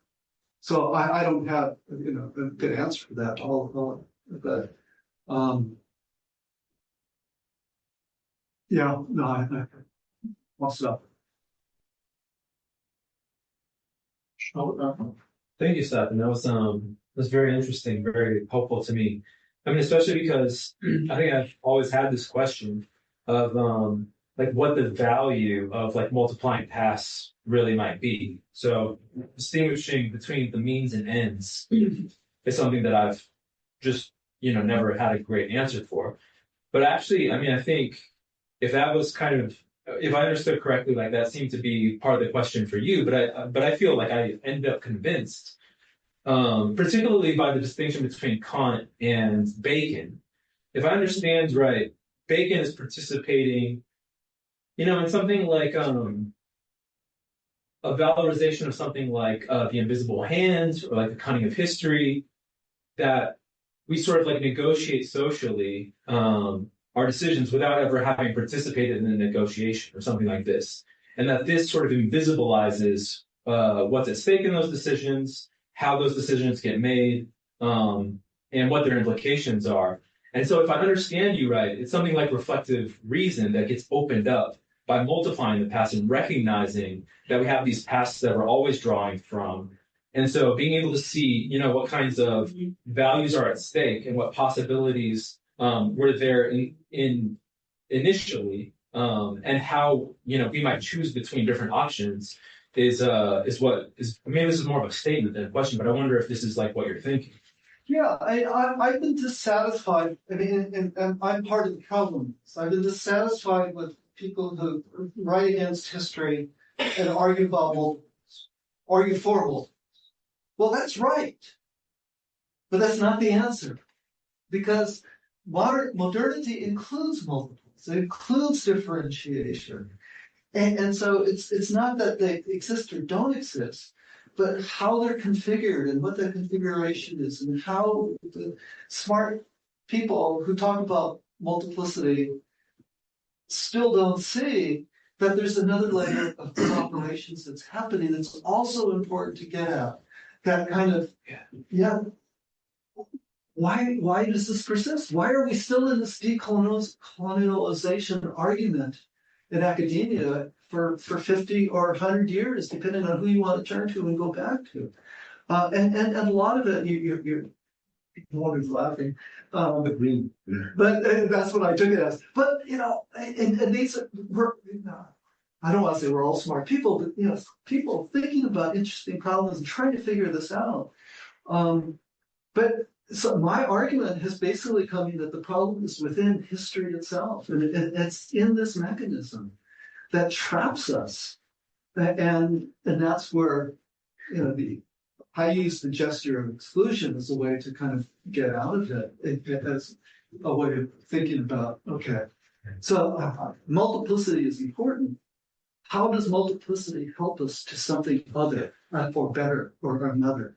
So I don't have, a good answer for that. But I won't stop. Thank you, Stefan. That was very interesting, very helpful to me. I mean, especially because I think I've always had this question of what the value of multiplying pasts really might be. So distinguishing between the means and ends is something that I've just never had a great answer for. But actually, I mean, I think if that was if I understood correctly, that seemed to be part of the question for you, but I feel like I ended up convinced, particularly by the distinction between Kant and Bacon. If I understand right, Bacon is participating, in something like a valorization of something like the invisible hand or the cunning of history, that we sort of negotiate socially our decisions without ever having participated in the negotiation or something like this. And that this sort of invisibilizes what's at stake in those decisions, how those decisions get made, and what their implications are. And so if I understand you right, it's something like reflective reason that gets opened up by multiplying the past and recognizing that we have these pasts that we're always drawing from. And so being able to see, what kinds of values are at stake and what possibilities were there in initially, and how we might choose between different options is what is. Maybe this is more of a statement than a question, but I wonder if this is like what you're thinking. Yeah, I've been dissatisfied. I mean, and I'm part of the problem. So I've been dissatisfied with people who write against history and argue about multiples, argue for multiples. Well, that's right, but that's not the answer, because modernity includes multiples. It includes differentiation, and so it's not that they exist or don't exist, but how they're configured and what that configuration is, and how the smart people who talk about multiplicity still don't see that there's another layer of operations that's happening that's also important to get at. That kind of, why does this persist? Why are we still in this decolonialization argument in academia for 50 or 100 years, depending on who you want to turn to and go back to? And a lot of it, you're always laughing. But that's what I took it as. But, and these were, I don't want to say we're all smart people, but, people thinking about interesting problems and trying to figure this out. But so my argument has basically come in that the problem is within history itself, and it's in this mechanism that traps us, and that's where I use the gesture of exclusion as a way to kind of get out of it, as a way of thinking about, okay, so multiplicity is important. How does multiplicity help us to something other, or better, or another,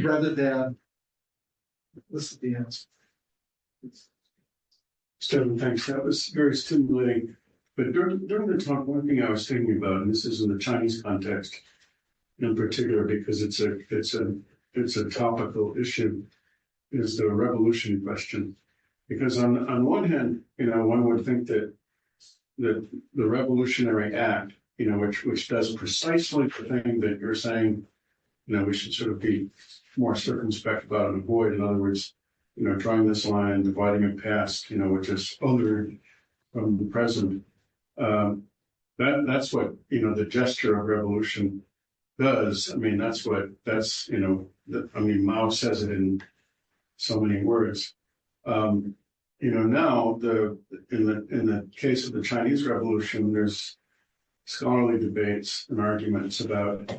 rather than this is the answer. Stefan, thanks. That was very stimulating. But during the talk, one thing I was thinking about, and this is in the Chinese context in particular, because it's a topical issue, is the revolution question. Because on one hand, one would think that the Revolutionary Act, which does precisely the thing that you're saying, we should sort of be more circumspect about and avoid. In other words, drawing this line, dividing it past, which is other from the present. That's what the gesture of revolution does. I mean, Mao says it in so many words. Now in the case of the Chinese Revolution, there's scholarly debates and arguments about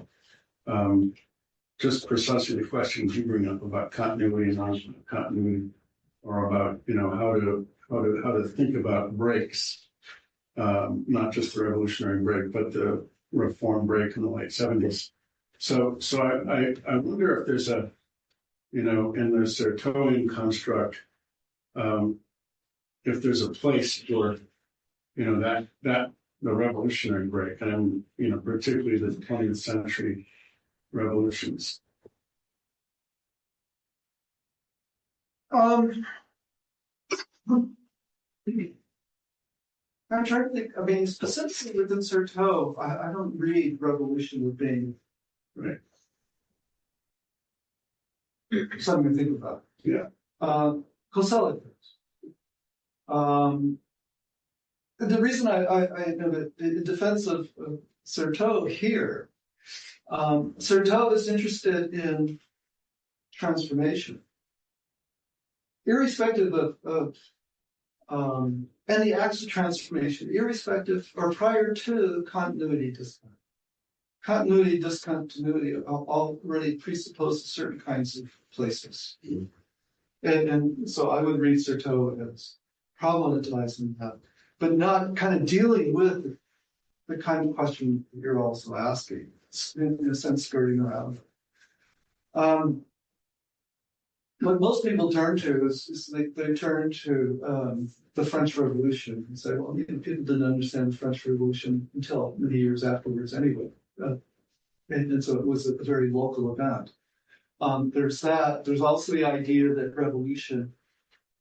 just precisely the questions you bring up about continuity and non-continuity, or about how to think about breaks, not just the revolutionary break, but the reform break in the late 70s. So I wonder if there's in the Sertoian construct, if there's a place for that the revolutionary break, and particularly the 20th century revolutions. I'm trying to think. I mean, specifically within Certeau, I don't read revolution as being right. Something to think about. Yeah. Kosella. The reason I know that in defense of Certeau here, Certeau is interested in transformation, irrespective of and the acts of transformation, irrespective or prior to continuity discontinuity. Continuity discontinuity already presupposes certain kinds of places, and so I would read Certeau as problematizing that, but not kind of dealing with the kind of question you're also asking, in a sense, skirting around. What most people turn to is they turn to the French Revolution and say, well, people didn't understand the French Revolution until many years afterwards anyway. And so it was a very local event. There's that. There's also the idea that revolution,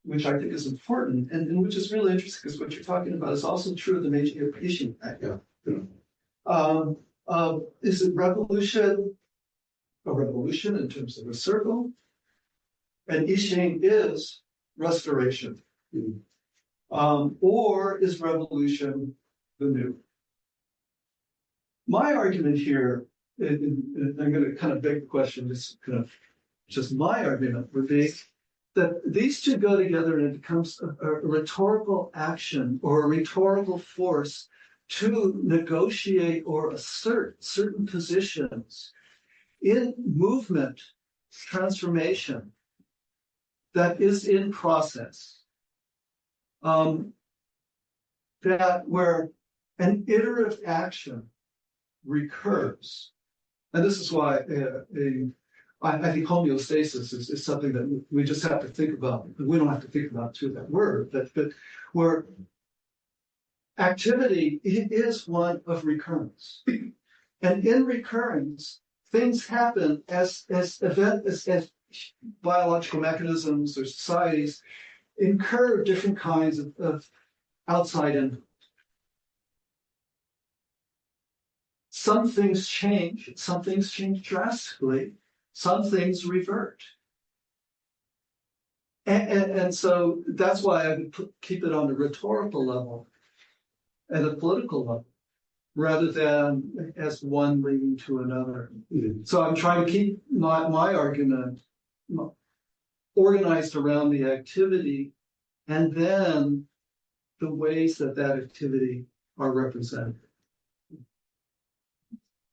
which I think is important, and which is really interesting, because what you're talking about is also true of the Meiji Ishin Act. Is it revolution, a revolution in terms of a circle? And Ishin is restoration? Or is revolution the new? My argument here, and I'm going to kind of beg the question, just my argument would be that these two go together and it becomes a rhetorical action or a rhetorical force to negotiate or assert certain positions in movement, transformation that is in process. That where an iterative action recurs. And this is why I think homeostasis is something that we just have to think about. We don't have to think about through that word, but where activity is one of recurrence. And in recurrence, things happen as biological mechanisms or societies incur different kinds of outside input. Some things change drastically, some things revert. And so that's why I would keep it on the rhetorical level and the political level, rather than as one leading to another. Mm-hmm. So I'm trying to keep my argument organized around the activity and then the ways that activity are represented.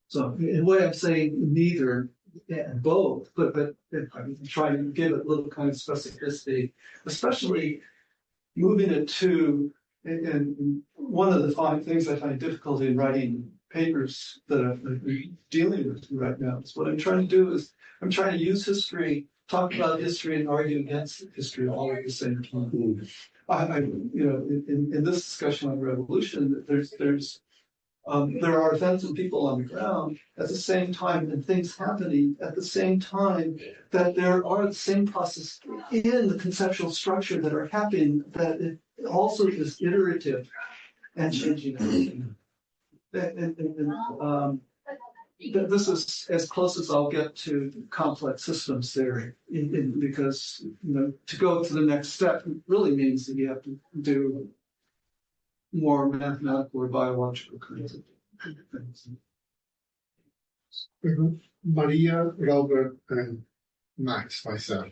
So in a way I'm saying neither and both, but I'm trying to give it a little kind of specificity, especially moving it to, and one of the fine things I find difficult in writing papers that I'm dealing with right now is what I'm trying to do is I'm trying to use history, talk about history, and argue against history all at the same time. In this discussion on revolution, there are events and people on the ground at the same time and things happening at the same time, that there are the same processes in the conceptual structure that are happening, that it also is iterative and changing everything. This is as close as I'll get to complex systems theory, because to go to the next step really means that you have to do more mathematical or biological kinds of things. Maria, Robert, and Max, myself.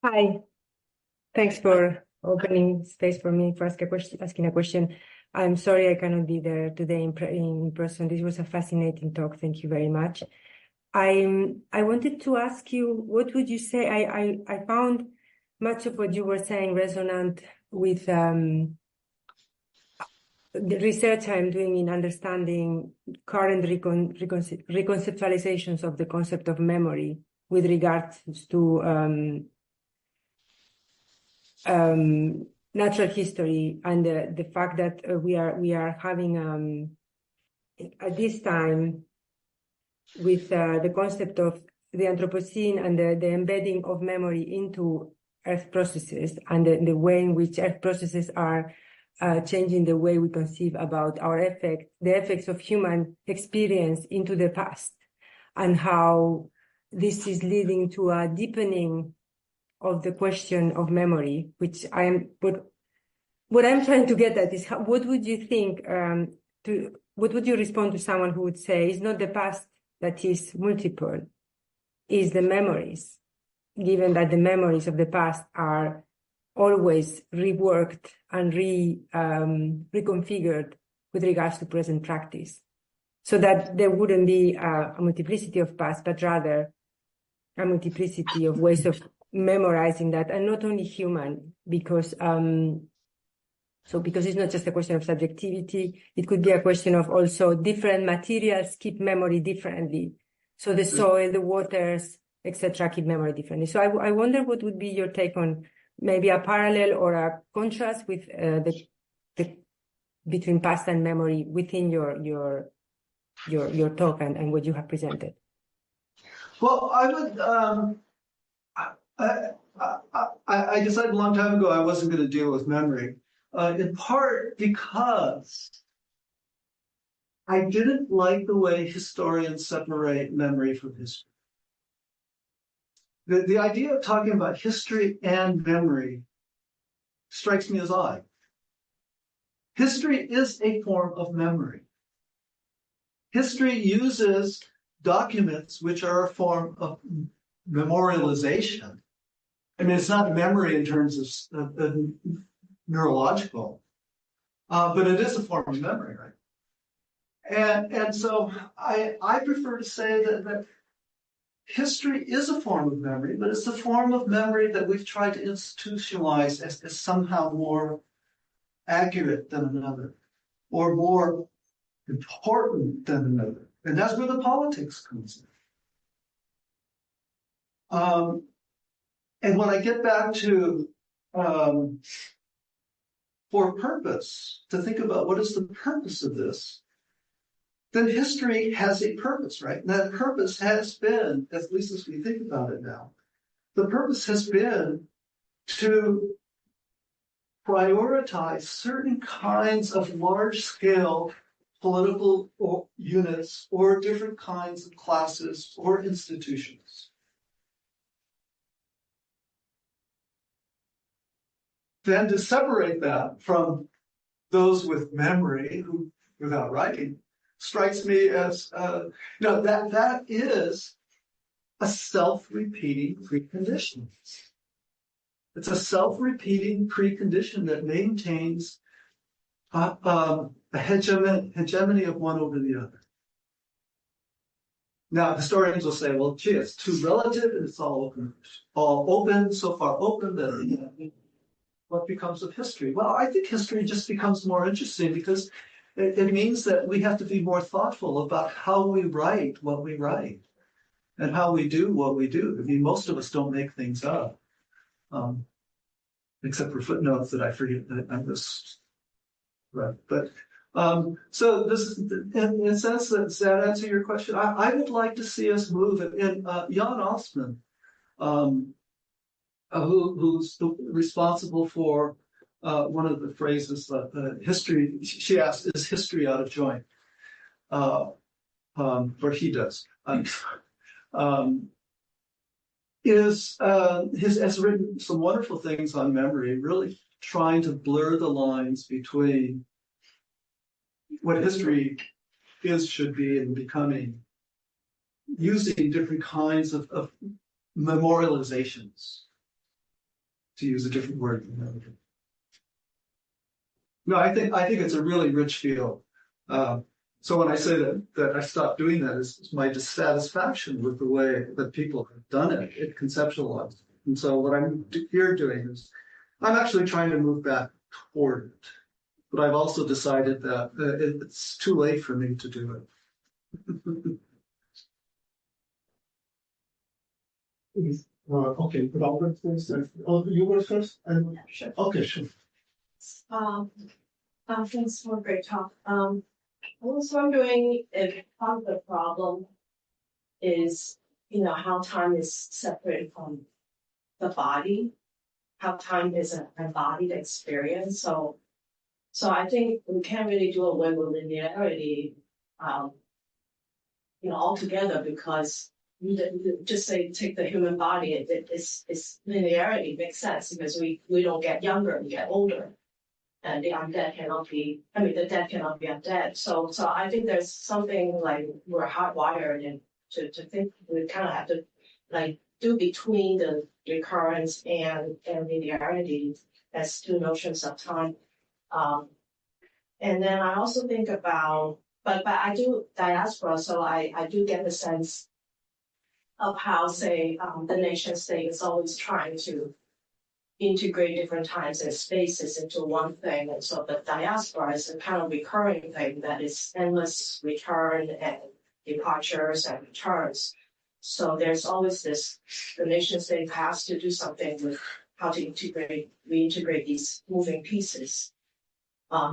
Hi, thanks for opening space for me for asking a question. I'm sorry I cannot be there today in person. This was a fascinating talk. Thank you very much. I wanted to ask you, what would you say? I found much of what you were saying resonant with the research I'm doing in understanding current reconceptualizations of the concept of memory with regards to natural history, and the fact that we are having at this time with the concept of the Anthropocene and the embedding of memory into Earth processes, and the way in which Earth processes are changing the way we conceive about the effects of human experience into the past, and how this is leading to a deepening of the question of memory, what I'm trying to get at is what would you think, what would you respond to someone who would say it's not the past that is multiple, is the memories, given that the memories of the past are always reworked and reconfigured with regards to present practice, so that there wouldn't be a multiplicity of past, but rather a multiplicity of ways of memorizing that, and not only human, because it's not just a question of subjectivity, it could be a question of also different materials keep memory differently. So the soil, the waters, etc. keep memory differently. So I wonder what would be your take on maybe a parallel or a contrast with between past and memory within your talk and what you have presented. Well, I would. I decided a long time ago I wasn't going to deal with memory, in part because I didn't like the way historians separate memory from history. The idea of talking about history and memory strikes me as odd. History is a form of memory. History uses documents which are a form of memorialization. I mean, it's not memory in terms of neurological, but it is a form of memory, right? And so I prefer to say that history is a form of memory, but it's a form of memory that we've tried to institutionalize as somehow more accurate than another, or more important than another. And that's where the politics comes in. And when I get back to for purpose, to think about what is the purpose of this, then history has a purpose, right? And that purpose has been, at least as we think about it now, the purpose has been to prioritize certain kinds of large-scale political units or different kinds of classes or institutions. Then to separate that from those with memory who, without writing, strikes me as, that is a self-repeating precondition. It's a self-repeating precondition that maintains a hegemony of one over the other. Now, historians will say, well, gee, it's too relative and it's all open, so far open that what becomes of history? Well, I think history just becomes more interesting because it means that we have to be more thoughtful about how we write what we write and how we do what we do. I mean, most of us don't make things up, except for footnotes that I forget that I missed. Right, but so this, in a sense, does that answer your question? I would like to see us move. And Jan Osman, who's responsible for one of the phrases, history, she asked, is history out of joint? Or he does. Has written some wonderful things on memory, really trying to blur the lines between what history is, should be, and becoming, using different kinds of memorializations, to use a different word. No, I think it's a really rich field. So when I say that I stopped doing that, is my dissatisfaction with the way that people have done it conceptualized. And so what I'm here doing is I'm actually trying to move back toward it. But I've also decided that it's too late for me to do it. Okay, Robert, please. Oh, you were first? Sure. Okay, sure. Thanks for a great talk. I was wondering if part of the problem is, how time is separated from the body, how time is an embodied experience. So I think we can't really do away with linearity, altogether, because you just say take the human body. It's linearity makes sense because we don't get younger, we get older. And the dead cannot be undead. So I think there's something like we're hardwired to think we kind of have to do between the recurrence and linearity as two notions of time. And then I also think about, but I do diaspora, so I do get the sense of how, say, the nation state is always trying to integrate different times and spaces into one thing. And so the diaspora is a kind of recurring thing that is endless return and departures and returns. So there's always the nation state has to do something with how to reintegrate these moving pieces.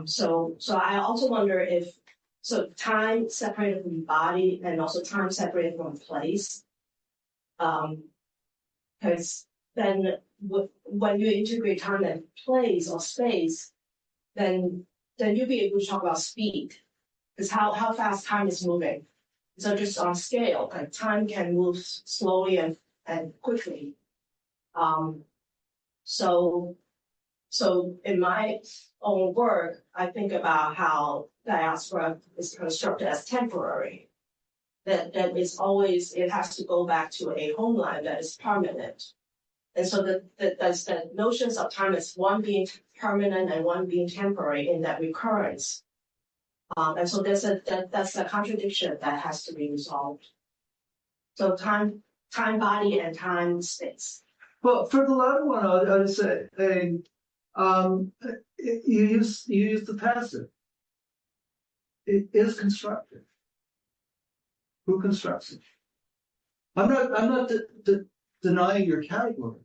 So I also wonder if, time separated from body and also time separated from place, because then when you integrate time and place or space, then you'll be able to talk about speed, because how fast time is moving. So just on scale, time can move slowly and and quickly. So in my own work, I think about how diaspora is constructed as temporary. That is always, it has to go back to a homeland that is permanent. And so there's the notions of time as one being permanent and one being temporary in that recurrence. And so that's a contradiction that has to be resolved. So time body and time space. Well, for the latter one, I would say you use the passive. It is constructed. Who constructs it? I'm not denying your categories,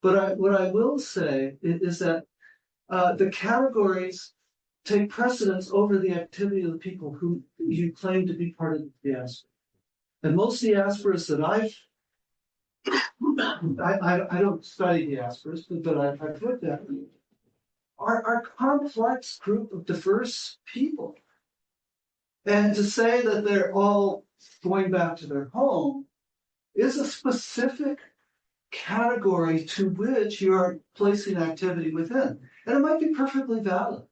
but what I will say is that the categories take precedence over the activity of the people who you claim to be part of the diaspora. And most diasporas that I don't study diasporas, but I've looked at them, are a complex group of diverse people. And to say that they're all going back to their home is a specific category to which you're placing activity within. And it might be perfectly valid.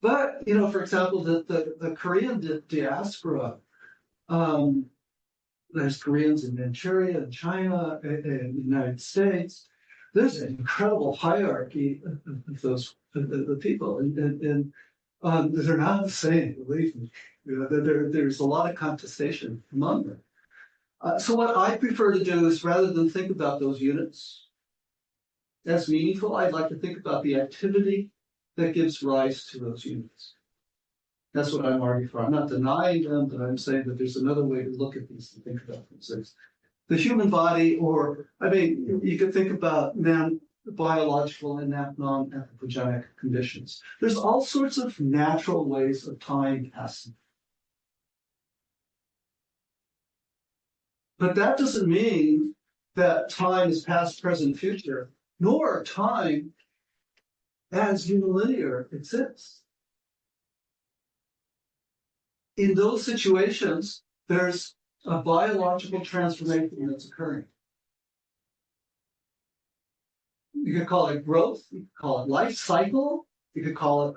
But, for example, the Korean diaspora, there's Koreans in Manchuria, in China, in the United States. There's an incredible hierarchy of those the people, and they're not the same. Believe me, there's a lot of contestation among them. So what I prefer to do is, rather than think about those units as meaningful, I'd like to think about the activity that gives rise to those units. That's what I'm arguing for. I'm not denying them, but I'm saying that there's another way to look at these and think about these things. The human body, you could think about biological and non-anthropogenic conditions. There's all sorts of natural ways of time passing. But that doesn't mean that time is past, present, future, nor time as unilinear exists. In those situations, there's a biological transformation that's occurring. You could call it growth, you could call it life cycle, you could call it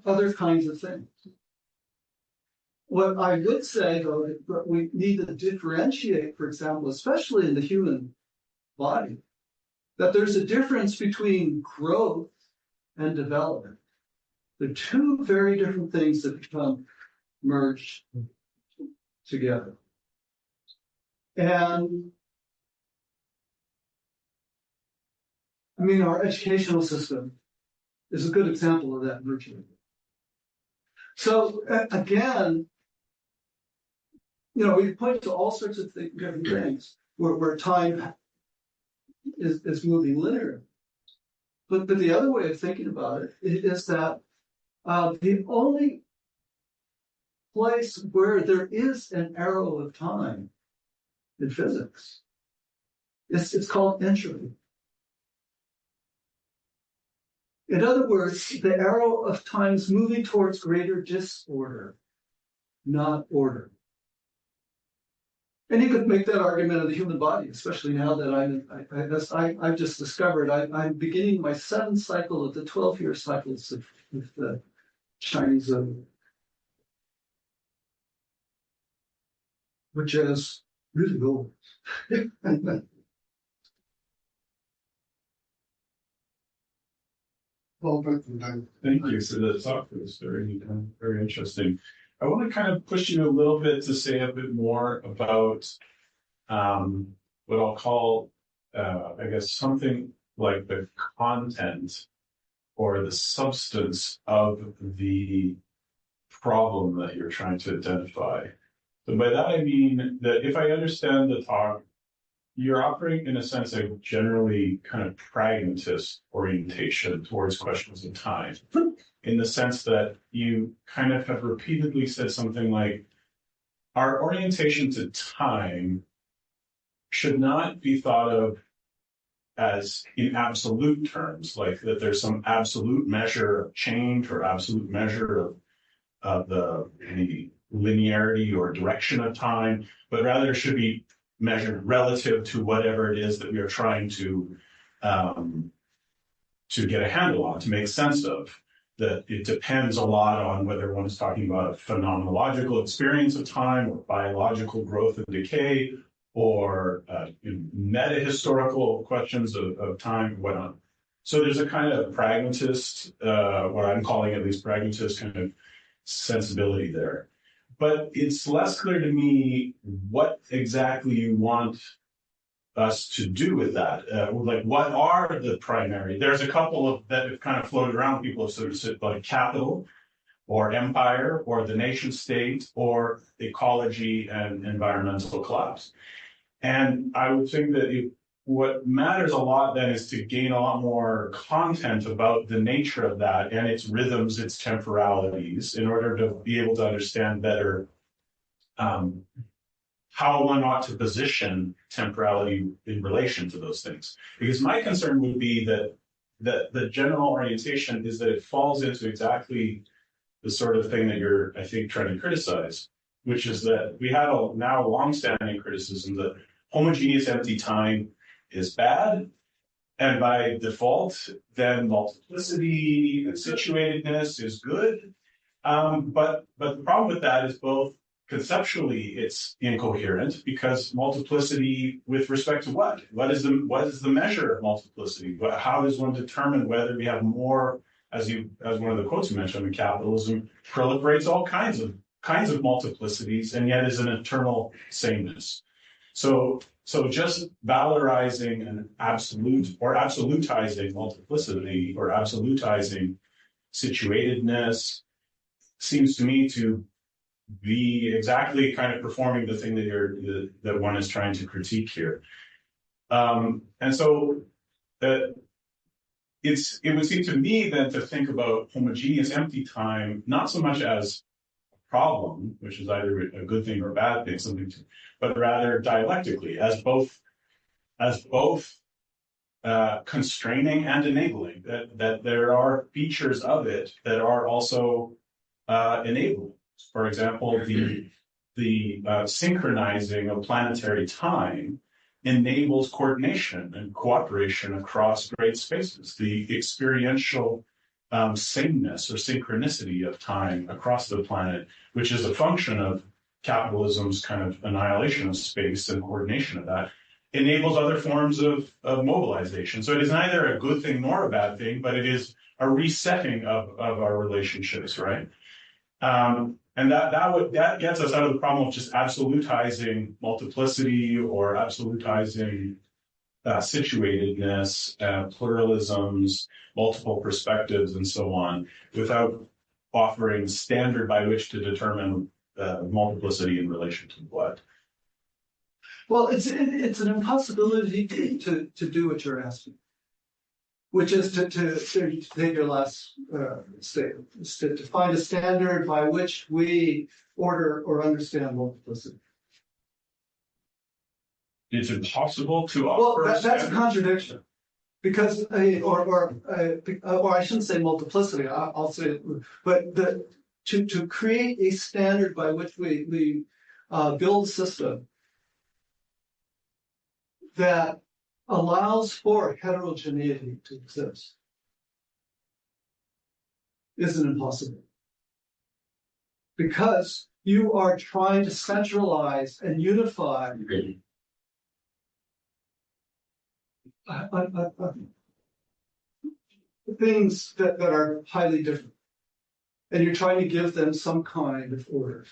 other kinds of things. What I would say, though, is that we need to differentiate, for example, especially in the human body, that there's a difference between growth and development. They're two very different things that become merged together. And our educational system is a good example of that merging. So again, we point to all sorts of different things where time is moving linear. But the other way of thinking about it is that the only place where there is an arrow of time in physics, it's called entropy. In other words, the arrow of time is moving towards greater disorder, not order. And you could make that argument of the human body, especially now that I've just discovered I'm beginning my 7th cycle of the 12-year cycles of the Chinese which is really old. Thank you for the talk. It was very, very interesting. I want to kind of push you a little bit to say a bit more about what I'll call, something like the content or the substance of the problem that you're trying to identify. So by that I mean that if I understand the talk, you're operating in a sense a generally kind of pragmatist orientation towards questions of time, in the sense that you kind of have repeatedly said something like, our orientation to time should not be thought of as in absolute terms, like that there's some absolute measure of change or absolute measure of the linearity or direction of time, but rather it should be measured relative to whatever it is that we are trying to get a handle on, to make sense of. That it depends a lot on whether one is talking about a phenomenological experience of time or biological growth and decay or meta-historical questions of time and whatnot. So there's a kind of pragmatist, what I'm calling at least pragmatist kind of sensibility there. But it's less clear to me what exactly you want us to do with that. Like, what are the primary? There's a couple of that have kind of floated around. People have sort of said, like capital or empire or the nation state or ecology and environmental collapse. And I would think that what matters a lot then is to gain a lot more content about the nature of that and its rhythms, its temporalities, in order to be able to understand better how one ought to position temporality in relation to those things. Because my concern would be that the general orientation is that it falls into exactly the sort of thing that you're, I think, trying to criticize, which is that we have a now long-standing criticism that homogeneous empty time is bad, and by default, then multiplicity and situatedness is good. But the problem with that is both conceptually it's incoherent, because multiplicity with respect to what? What is the measure of multiplicity? How does one determine whether we have more, as one of the quotes you mentioned, capitalism proliferates all kinds of multiplicities and yet is an eternal sameness. So just valorizing an absolute or absolutizing multiplicity or absolutizing situatedness seems to me to be exactly kind of performing the thing that one is trying to critique here. And so it would seem to me then to think about homogeneous empty time not so much as a problem, which is either a good thing or a bad thing, but rather dialectically as both constraining and enabling. That there are features of it that are also enabling. For example, the synchronizing of planetary time enables coordination and cooperation across great spaces. The experiential sameness or synchronicity of time across the planet, which is a function of capitalism's kind of annihilation of space and coordination of that, enables other forms of mobilization. So it is neither a good thing nor a bad thing, but it is a resetting of our relationships, right? And that gets us out of the problem of just absolutizing multiplicity or absolutizing situatedness, pluralisms, multiple perspectives, and so on, without offering standard by which to determine multiplicity in relation to what. Well, it's an impossibility to do what you're asking, which is to take your last statement, to find a standard by which we order or understand multiplicity. It's impossible to offer. Well, that's a contradiction, because or I shouldn't say multiplicity. I'll say, but to create a standard by which we build a system that allows for heterogeneity to exist is an impossibility, because you are trying to centralize and unify things that are highly different, and you're trying to give them some kind of order.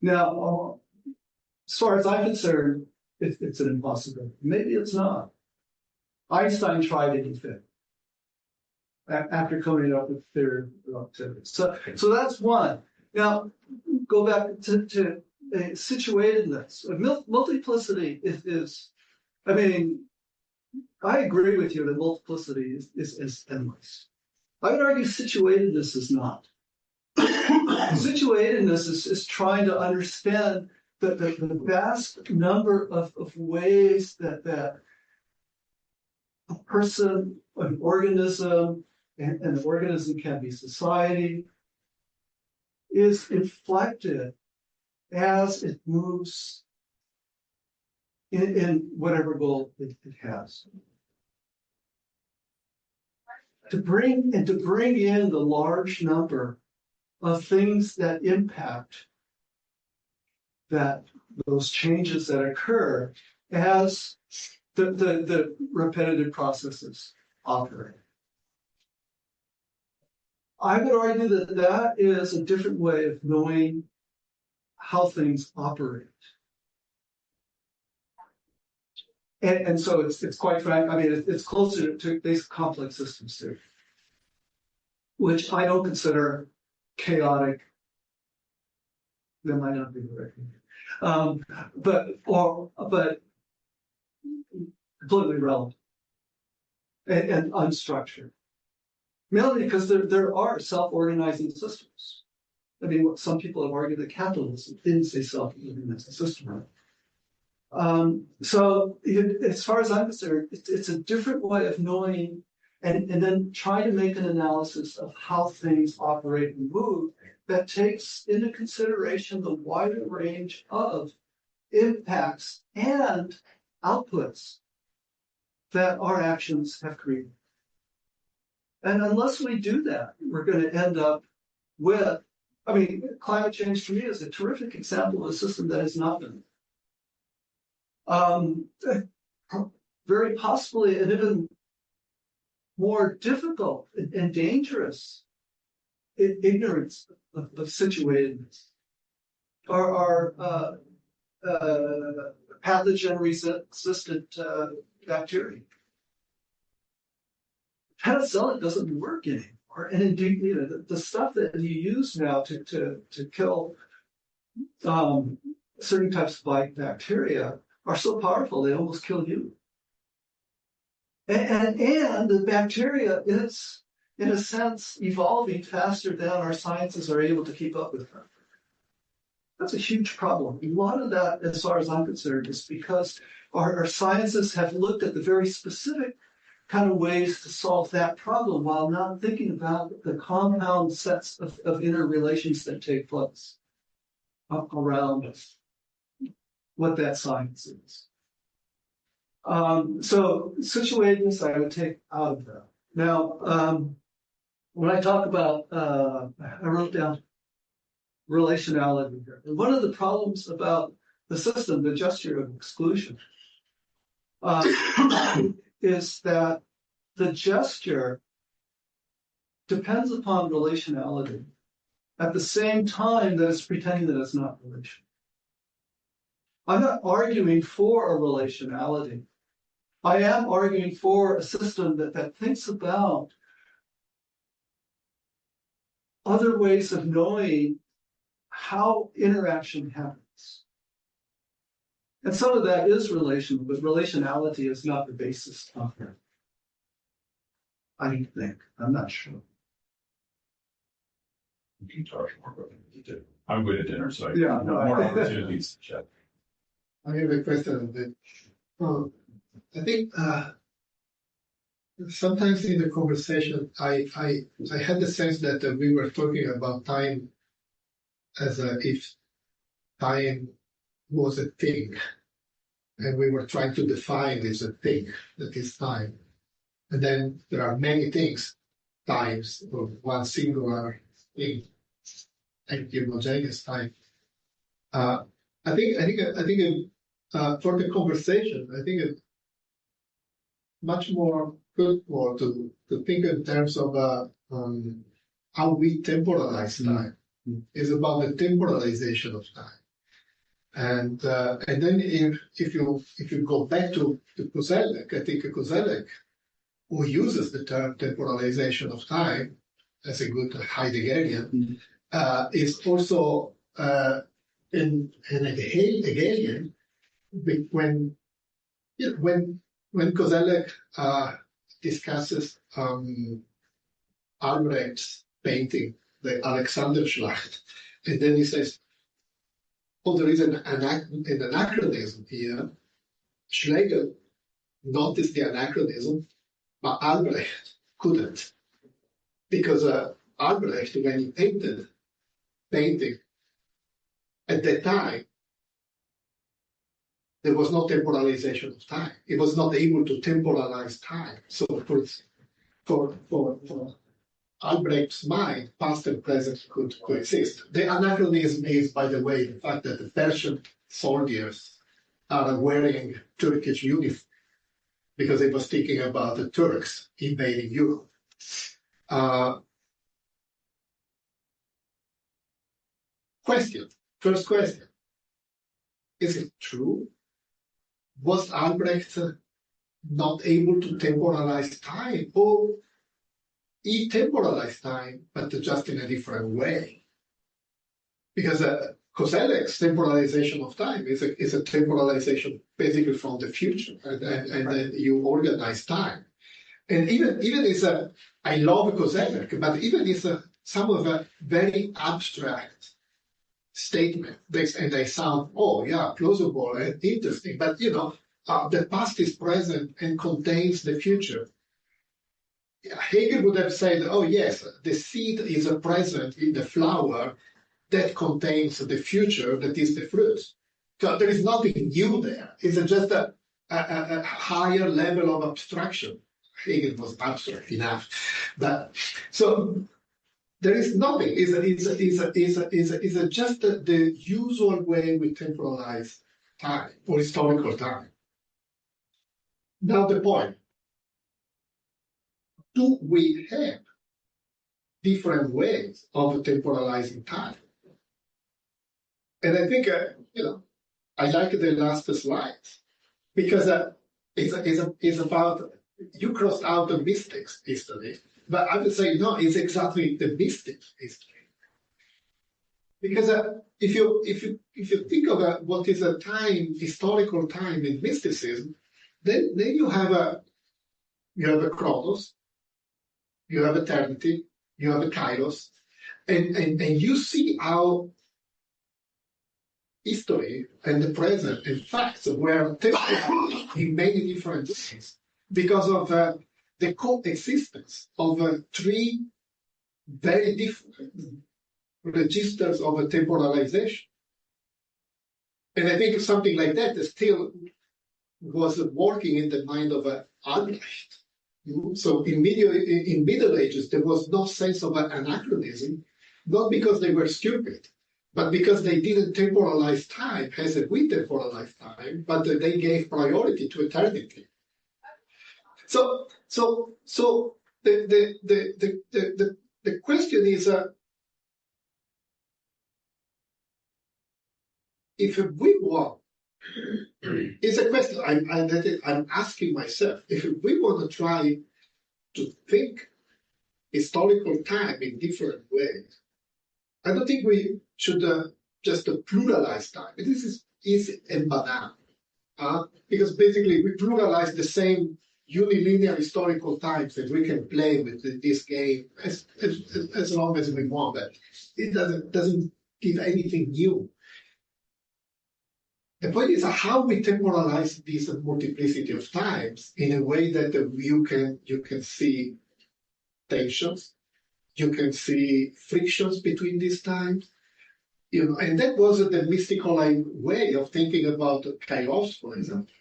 Now, as far as I'm concerned, it's an impossibility. Maybe it's not. Einstein tried anything after coming up with theory of relativity. So that's one. Now, go back to situatedness. Multiplicity is, I mean, I agree with you that multiplicity is endless. I would argue situatedness is not. Situatedness is trying to understand the vast number of ways that a person, an organism, and an organism can be society, is inflected as it moves in whatever goal it has. To bring in the large number of things that impact those changes that occur as the repetitive processes operate. I would argue that is a different way of knowing how things operate. And so it's quite frank, I mean, it's closer to basic complex systems theory, which I don't consider chaotic. That might not be the right thing. But completely relevant and unstructured. Mainly because there are self-organizing systems. I mean, what some people have argued that capitalism is a self-organizing system. So as far as I'm concerned, it's a different way of knowing and then try to make an analysis of how things operate and move that takes into consideration the wider range of impacts and outputs that our actions have created. And unless we do that, we're going to end up with, I mean, climate change to me is a terrific example of a system that has not been. Very possibly an even more difficult and dangerous ignorance of situatedness. Our pathogen-resistant bacteria. Penicillin doesn't work anymore, and indeed, the stuff that you use now to kill certain types of bacteria are so powerful they almost kill you. And the bacteria is, in a sense, evolving faster than our sciences are able to keep up with them. That's a huge problem. A lot of that, as far as I'm concerned, is because our sciences have looked at the very specific kind of ways to solve that problem while not thinking about the compound sets of interrelations that take place around what that science is. So situatedness I would take out of that. Now, when I talk about, I wrote down relationality here. And one of the problems about the system, the gesture of exclusion, is that the gesture depends upon relationality at the same time that it's pretending that it's not relational. I'm not arguing for a relationality. I am arguing for a system that thinks about other ways of knowing how interaction happens. And some of that is relational, but relationality is not the basis of it. I think. I'm not sure. You can talk more about it. I'm going to dinner, so I Yeah, no, more opportunities to chat. I have a question. I think sometimes in the conversation, I had the sense that we were talking about time as if time was a thing, and we were trying to define this a thing that is time. And then there are many things, times of one singular thing, and homogeneous time. I think for the conversation, I think it's much more fruitful to think in terms of how we temporalize time. It's about the temporalization of time. And then if you go back to Kozelek, I think Kozelek, who uses the term temporalization of time as a good Heideggerian, is also an Hegelian. When Kozelek discusses Albrecht's painting, the Alexanderschlacht, and then he says, "Oh, there is an anachronism here." Schlegel noticed the anachronism, but Albrecht couldn't, because Albrecht, when he painted painting at that time, there was no temporalization of time. It was not able to temporalize time. So for Albrecht's mind, past and present could coexist. The anachronism is, by the way, the fact that the Persian soldiers are wearing Turkish uniform because it was thinking about the Turks invading Europe. First question. Is it true? Was Albrecht not able to temporalize time? Or he temporalized time, but just in a different way? Because Koselleck's temporalization of time is a temporalization basically from the future, and then you organize time. And even is I love Koselleck, but even is some of a very abstract statement, and they sound, oh yeah, plausible and interesting, but the past is present and contains the future. Hegel would have said, oh yes, the seed is a present in the flower that contains the future, that is the fruit. So there is nothing new there. It's just a higher level of abstraction. Hegel was abstract enough. But so there is nothing. It's just the usual way we temporalize time or historical time. Now the point. Do we have different ways of temporalizing time? And I think, I like the last slide because it's about, you crossed out the mystics history, but I would say, no, it's exactly the mystics history. Because if you think about what is a time, historical time in mysticism, then you have a chronos, you have eternity, you have a kairos, and you see how history and the present and facts were temporary in many different ways because of the coexistence of three very different registers of temporalization. And I think something like that still was working in the mind of Albrecht. So in Middle Ages, there was no sense of anachronism, not because they were stupid, but because they didn't temporalize time as we temporalize time, but they gave priority to eternity. So the question is, if we want, it's a question I'm asking myself. If we want to try to think historical time in different ways, I don't think we should just pluralize time. This is easy and banal, because basically we pluralize the same unilinear historical times that we can play with this game as long as we want, but it doesn't give anything new. The point is how we temporalize this multiplicity of times in a way that you can see tensions, you can see frictions between these times, and that was the mystical way of thinking about kairos, for example.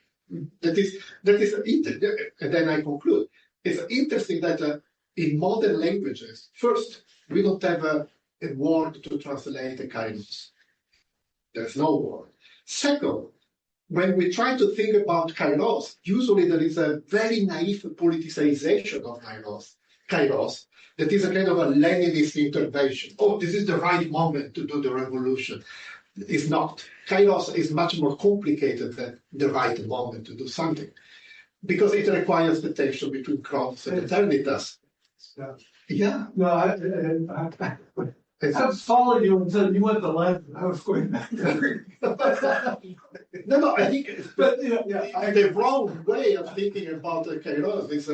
That is, and then I conclude. It's interesting that in modern languages, first, we don't have a word to translate the kairos. There's no word. Second, when we try to think about kairos, usually there is a very naive politicization of kairos, that is a kind of a Leninist intervention. Oh, this is the right moment to do the revolution. It's not. Kairos is much more complicated than the right moment to do something, because it requires the tension between chronos and eternitas. Yeah. No, I was following you until you went to left. I was going back. No, I think, but the wrong way of thinking about the kairos is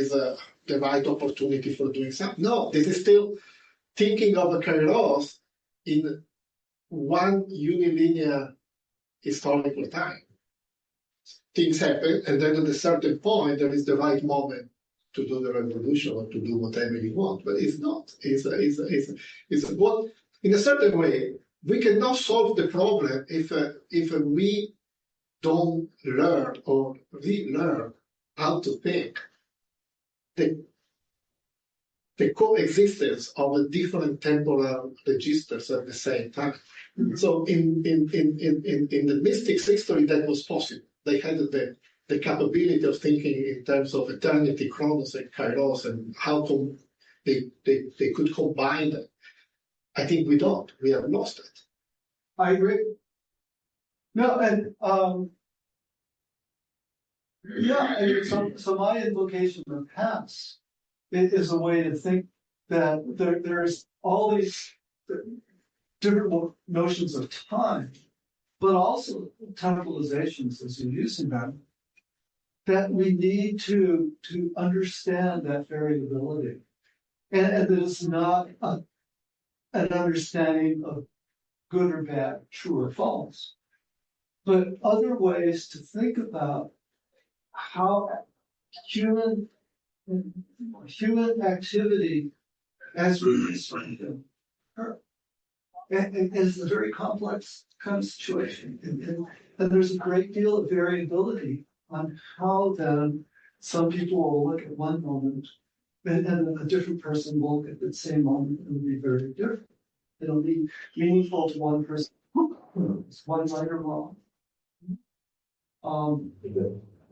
the right opportunity for doing something. No, this is still thinking of a kairos in one unilinear historical time. Things happen, and then at a certain point, there is the right moment to do the revolution or to do whatever you want, but it's not. It's what, in a certain way, we cannot solve the problem if we don't learn or relearn how to think, the coexistence of the different temporal registers at the same time. So in the mystics' history, that was possible. They had the capability of thinking in terms of eternity, chronos, and kairos, and how they could combine them. I think we don't. We have lost it. I agree. No, and yeah, and so my invocation of past is a way to think that there's all these different notions of time, but also temporalizations as you're using them, that we need to understand that variability. And that it's not an understanding of good or bad, true or false, but other ways to think about how human activity as we construct them occur. And it's a very complex kind of situation. And there's a great deal of variability on how then some people will look at one moment and a different person will look at the same moment and it'll be very different. It'll be meaningful to one person. It's one right or wrong.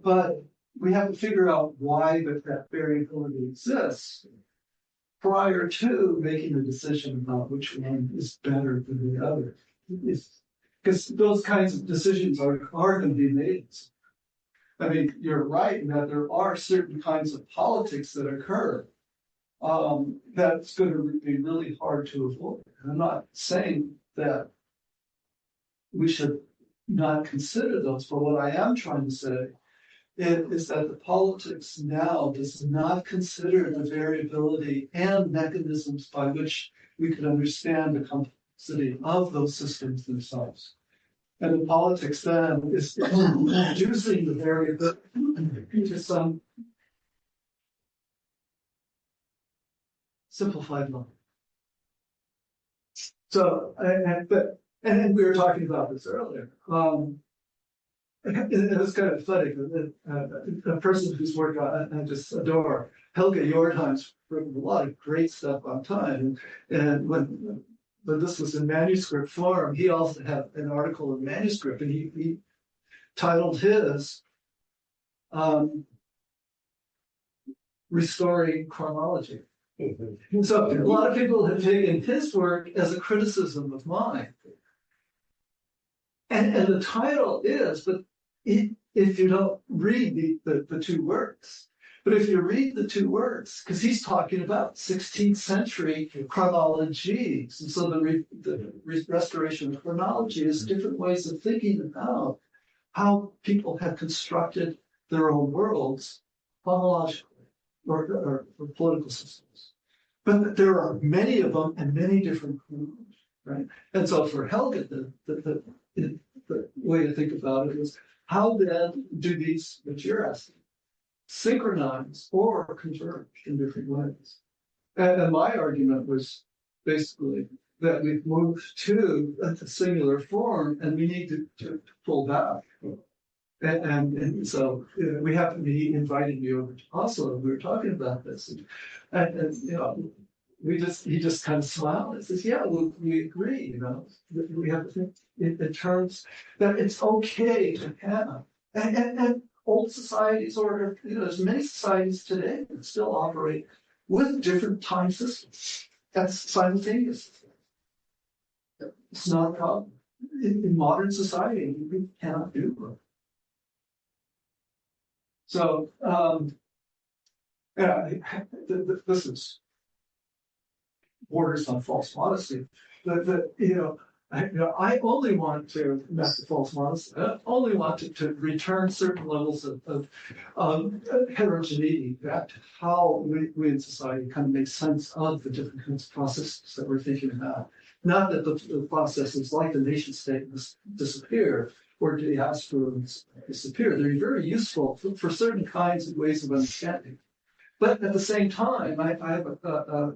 But we have to figure out why that variability exists prior to making a decision about which one is better than the other. Because those kinds of decisions are going to be made. I mean, you're right in that there are certain kinds of politics that occur that's going to be really hard to avoid. I'm not saying that we should not consider those, but what I am trying to say is that the politics now does not consider the variability and mechanisms by which we could understand the complexity of those systems themselves. And the politics then is reducing the variability to some simplified level. So, and we were talking about this earlier. It was kind of funny. A person whose work I just adore, Helge Jordan's written a lot of great stuff on time. And when this was in manuscript form, he also had an article in manuscript, and he titled his Restoring Chronology. So a lot of people have taken his work as a criticism of mine. And the title is, but if you don't read the two works, but if you read the two works, because he's talking about 16th century chronologies, and so the restoration of chronology is different ways of thinking about how people have constructed their own worlds chronologically or political systems. But there are many of them and many different groups, right? And so for Helge, the way to think about it is, how then do these, what you're asking, synchronize or converge in different ways? And my argument was basically that we've moved to a singular form and we need to pull back. And so we happen to be inviting you over to Oslo. We were talking about this, and you know, he just kind of smiled and says, "Yeah, we agree. You know, we have to think in terms that it's okay to have and old societies, or you know, there's many societies today that still operate with different time systems. That's simultaneous. It's not a problem in modern society. We cannot do it." So, yeah, this is borders on false modesty. I only want to, not the false modesty, I only want to return certain levels of heterogeneity back to how we in society kind of make sense of the different kinds of processes that we're thinking about. Not that the processes like the nation state disappear, or diasporas disappear. They're very useful for certain kinds of ways of understanding. But at the same time, I have a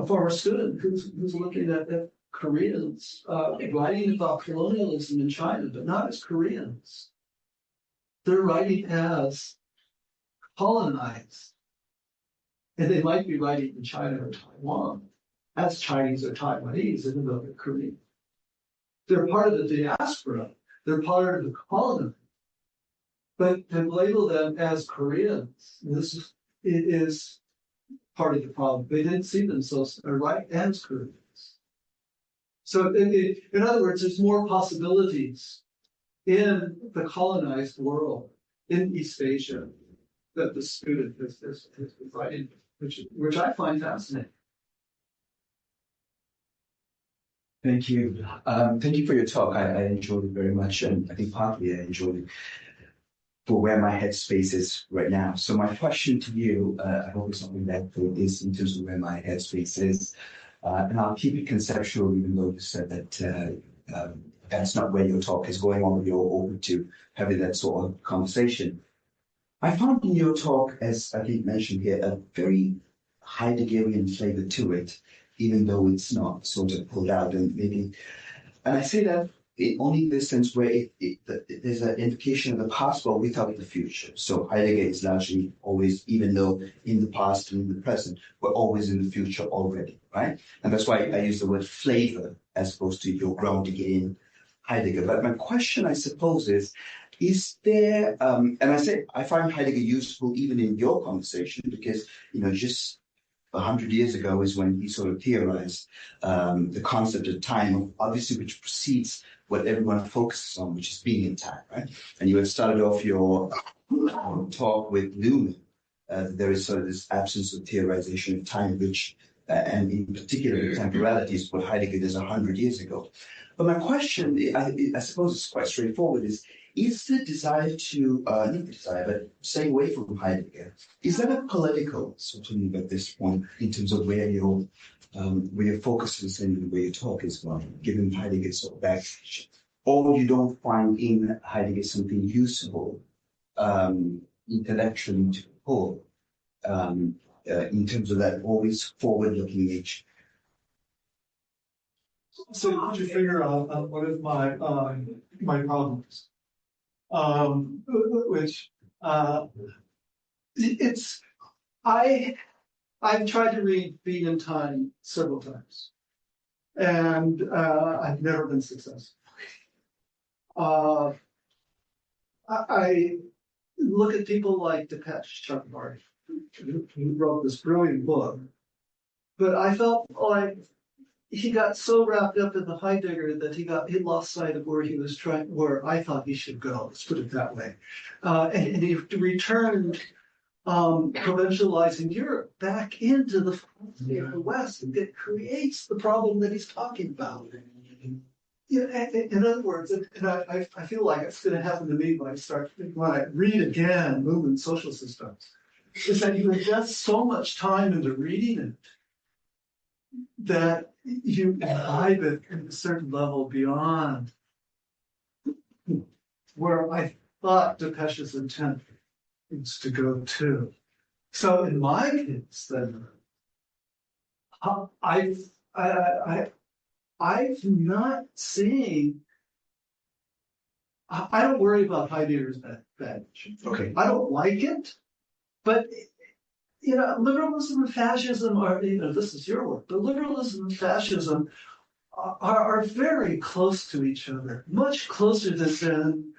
former student who's looking at Koreans writing about colonialism in China, but not as Koreans. They're writing as colonized. And they might be writing in China or Taiwan as Chinese or Taiwanese, even though they're Korean. They're part of the diaspora. They're part of the colony. But to label them as Koreans, it is part of the problem. They didn't see themselves right as Koreans. So in other words, there's more possibilities in the colonized world, in East Asia, that the student is writing, which I find fascinating. Thank you. Thank you for your talk. I enjoyed it very much, and I think partly I enjoyed it for where my headspace is right now. So my question to you, I hope it's something that is in terms of where my headspace is, and I'll keep it conceptual, even though you said that that's not where your talk is going, although you're open to having that sort of conversation. I found in your talk, as I think mentioned here, a very Heideggerian flavor to it, even though it's not sort of pulled out. And I say that only in the sense where there's an indication of the past, but without the future. So Heidegger is largely always, even though in the past and in the present, we're always in the future already, right? And that's why I use the word flavor as opposed to your grounding in Heidegger. But my question, I suppose, is there, and I find Heidegger useful even in your conversation because, just 100 years ago is when he sort of theorized the concept of time, obviously, which precedes what everyone focuses on, which is being in time, right? And you had started off your talk with Newman. There is sort of this absence of theorization of time, which, and in particular, temporality is what Heidegger did 100 years ago. But my question, I suppose it's quite straightforward, is the desire to, not the desire, but staying away from Heidegger, is that a political sort of move at this point in terms of where your focus is and where your talk is going, given Heidegger's sort of baggage? Or you don't find in Heidegger something useful intellectually to pull in terms of that always forward-looking nature? So did you figure out what is my problems? I've tried to read Being in Time several times, and I've never been successful. I look at people like Chuck Marty, who wrote this brilliant book, but I felt like he got so wrapped up in the Heidegger that he lost sight of where I thought he should go. Let's put it that way. And he returned provincializing Europe back into the philosophy of the West, and it creates the problem that he's talking about. In other words, and I feel like it's going to happen to me when I read again Movement Social Systems, is that you invest so much time into reading it that you imbibe it at a certain level beyond where I thought Depeche's intent is to go to. So in my case, then, I've not seen. I don't worry about Heidegger's baggage. Okay. I don't like it, but liberalism and fascism are, this is your work, but liberalism and fascism are very close to each other, much closer than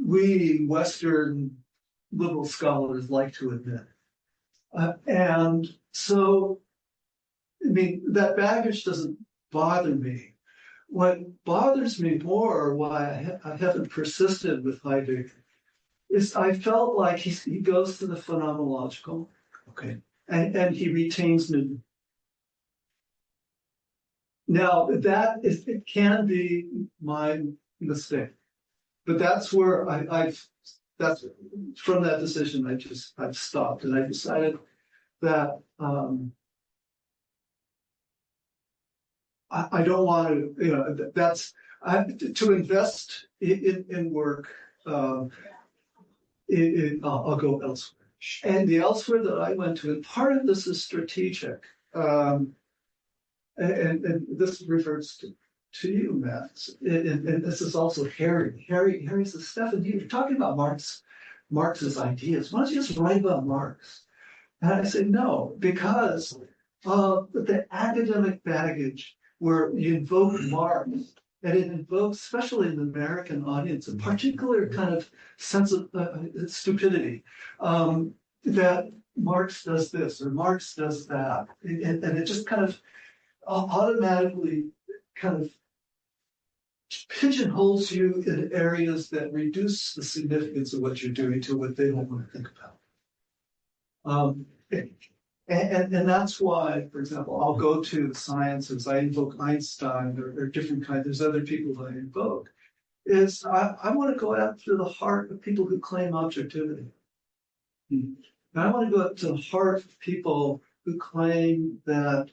we Western liberal scholars like to admit. And so, that baggage doesn't bother me. What bothers me more, why I haven't persisted with Heidegger, is I felt like he goes to the phenomenological, okay, and he retains Newton. Now it can be my mistake, but that's where that's from that decision I've stopped, and I decided that I don't want to, that's to invest in work. I'll go elsewhere. And the elsewhere that I went to, and part of this is strategic. And and this refers to you, Matt, and this is also Harry. Harry says, Stefan, you're talking about Marx's ideas. Why don't you just write about Marx? And I say, no, because the academic baggage where you invoke Marx, and it invokes, especially in the American audience, a particular kind of sense of stupidity, that Marx does this or Marx does that. And it just kind of automatically kind of pigeonholes you in areas that reduce the significance of what you're doing to what they don't want to think about. And that's why, for example, I'll go to the sciences, I invoke Einstein or different kinds, there's other people that I invoke, is I want to go after the heart of people who claim objectivity. And I want to go up to the heart of people who claim that,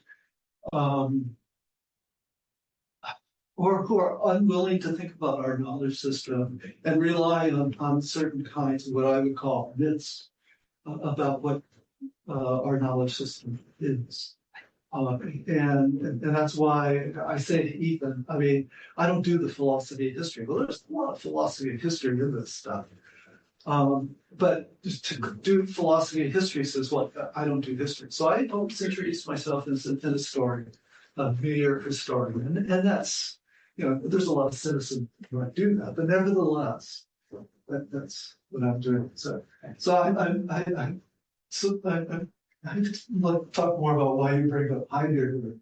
or who are unwilling to think about our knowledge system and rely on certain kinds of what I would call myths about what our knowledge system is. And that's why I say to Ethan, I mean, I don't do the philosophy of history. Well, there's a lot of philosophy of history in this stuff. But just to do philosophy of history says, well, I don't do history. So I don't introduce myself as an historian, a mere historian. And that's, there's a lot of citizens who might do that. But nevertheless, that's what I'm doing. So I just want to talk more about why you bring up Heidegger.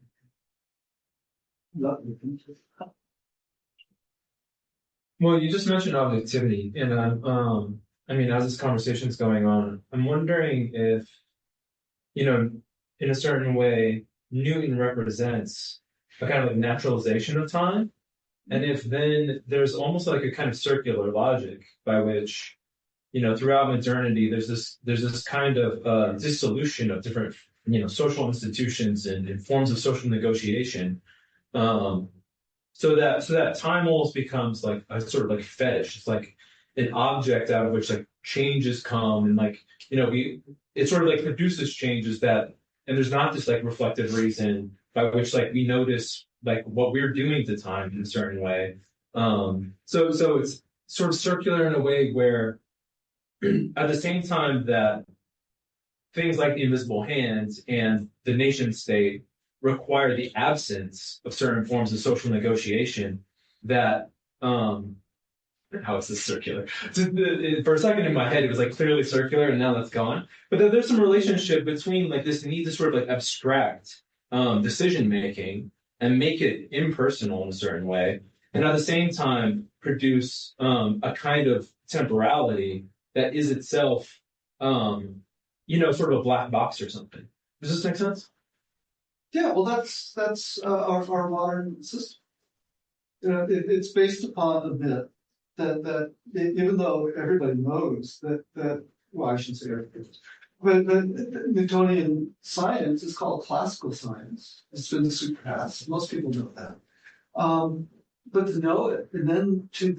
Well, you just mentioned objectivity, and I mean, as this conversation is going on, I'm wondering if, in a certain way, Newton represents a kind of like naturalization of time, and if then there's almost like a kind of circular logic by which, throughout modernity, there's this kind of dissolution of different, social institutions and forms of social negotiation. So that time almost becomes like a sort of like fetish. It's like an object out of which like changes come, and like, it sort of like produces changes that, and there's not this like reflective reason by which like we notice like what we're doing to time in a certain way. So it's sort of circular in a way where at the same time that things like the invisible hand and the nation state require the absence of certain forms of social negotiation, that how is this circular? For a second in my head, it was like clearly circular, and now that's gone. But there's some relationship between like this need to sort of like abstract decision making and make it impersonal in a certain way, and at the same time produce a kind of temporality that is itself, sort of a black box or something. Does this make sense? Yeah, well, that's our modern system. It's based upon the myth that even though everybody knows that well, I shouldn't say everybody, but the Newtonian science is called classical science. It's been surpassed. Most people know that. But to know it and then to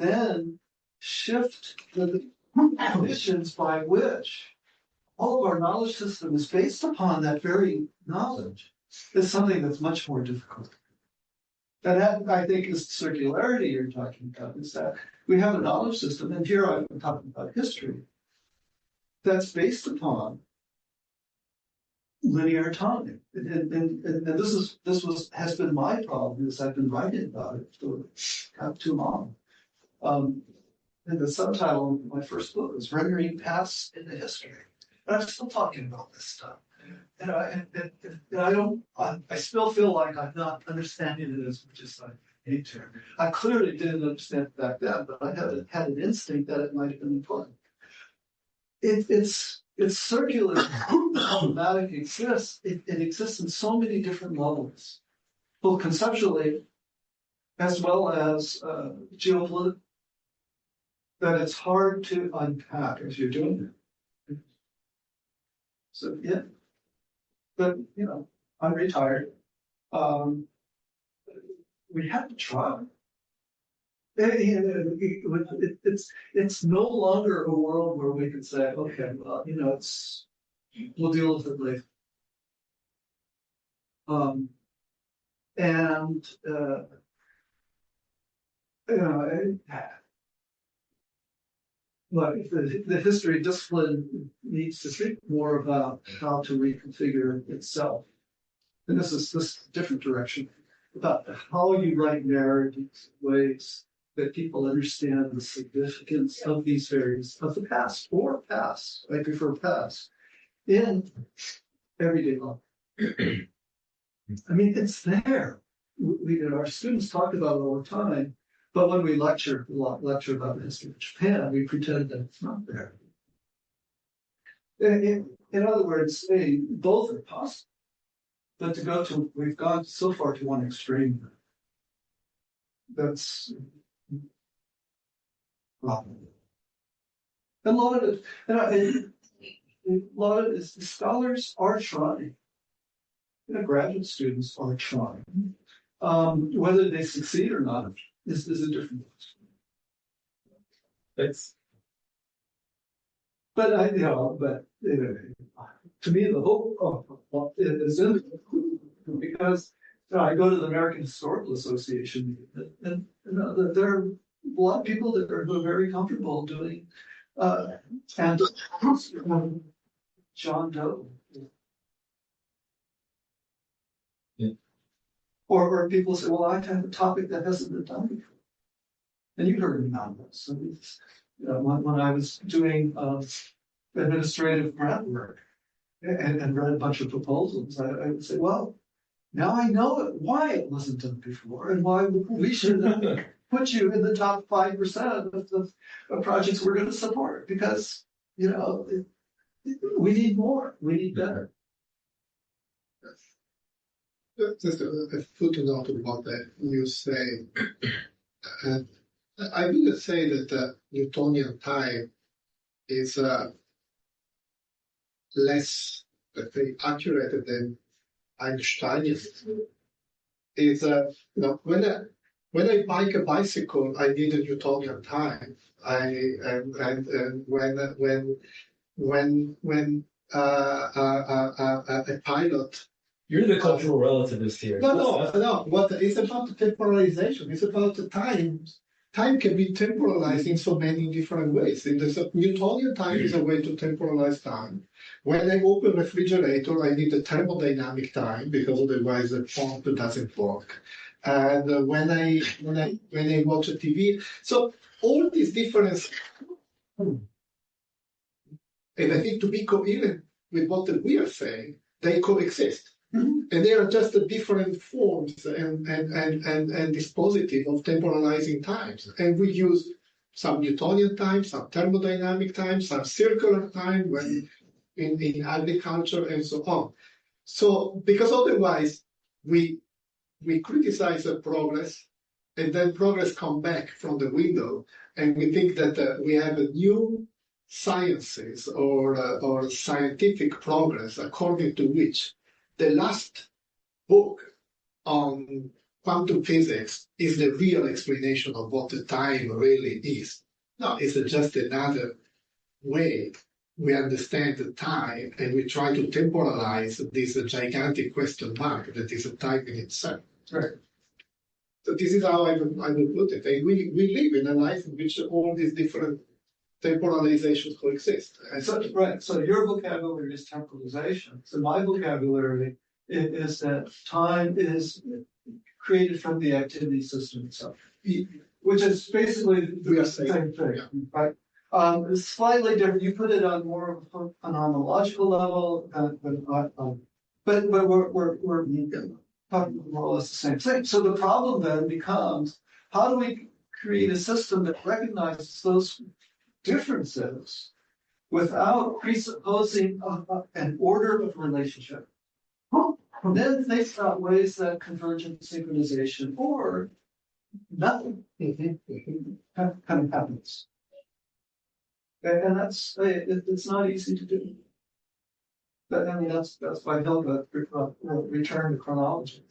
shift the conditions by which all of our knowledge system is based upon that very knowledge is something that's much more difficult. And that, I think, is circularity you're talking about, is that we have a knowledge system, and here I'm talking about history, that's based upon linear time. And this has been my problem, because I've been writing about it for not too long. And the subtitle of my first book is Rendering Past into History. And I'm still talking about this stuff. And I still feel like I'm not understanding it as much as I need to. I clearly didn't understand it back then, but I had an instinct that it might have been important. It's circular. Problematic exists. It exists in so many different levels, both conceptually as well as geopolitically, that it's hard to unpack as you're doing it. So yeah, but I'm retired. We have to try. It's no longer a world where we can say, okay, well, we'll deal with it later. And, you know, like the history discipline needs to think more about how to reconfigure itself. And this is this different direction about how you write narratives, ways that people understand the significance of these variants of the past or past. I prefer past in everyday life. I mean, it's there. Our students talk about it all the time, but when we lecture about the history of Japan, we pretend that it's not there. In other words, both are possible, but we've gone so far to one extreme. That's wrong. And a lot of it, scholars are trying. Graduate students are trying. Whether they succeed or not is a different question. It's But to me, the hope is in it, because I go to the American Historical Association, and there are a lot of people that are very comfortable doing, and John Doe. Yeah. Or people say, well, I have a topic that hasn't been done before. And you heard me on this. I mean, when I was doing administrative grant work and read a bunch of proposals, I would say, well, now I know why it wasn't done before and why we should put you in the top 5% of projects we're going to support, because, we need more, we need better. Just a footnote of what you say. I wouldn't say that Newtonian time is less, let's say, accurate than Einsteinian. Is when I bike a bicycle, I need a Newtonian time. When a pilot. You're the cultural relativist here. No. What it's about temporalization. It's about the time. Time can be temporalized in so many different ways. Newtonian time is a way to temporalize time. When I open a refrigerator, I need a thermodynamic time, because otherwise the pump doesn't work. And when I watch a TV, so all these differences, and I think to be coherent with what we are saying, they coexist. Mm-hmm. And they are just different forms and dispositive of temporalizing times. And we use some Newtonian time, some thermodynamic time, some circular time when in agriculture and so on. So because otherwise we criticize the progress, and then progress come back from the window, and we think that we have a new sciences or scientific progress according to which the last book on quantum physics is the real explanation of what the time really is. No, it's just another way we understand the time, and we try to temporalize this gigantic question mark that is a time in itself. Right. So this is how I would put it. And we live in a life in which all these different temporalizations coexist. Right. So your vocabulary is temporalization. So my vocabulary is that time is created from the activity system itself, which is basically the same thing, yeah. Right? It's slightly different. You put it on more of a phenomenological level, but we're talking more or less the same thing. So the problem then becomes, how do we create a system that recognizes those differences without presupposing an order of relationship? And then think about ways that convergent synchronization or nothing kind of happens. And that's it's not easy to do. But I mean that's why Hilda returned to chronology,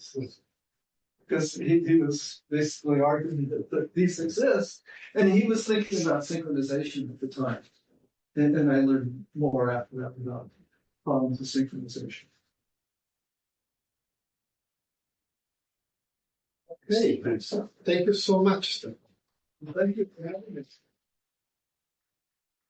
because he was basically arguing that these exist, and he was thinking about synchronization at the time. And I learned more after that about problems of synchronization. Okay, Thanks. thank you so much, Stefan. Thank you for having us.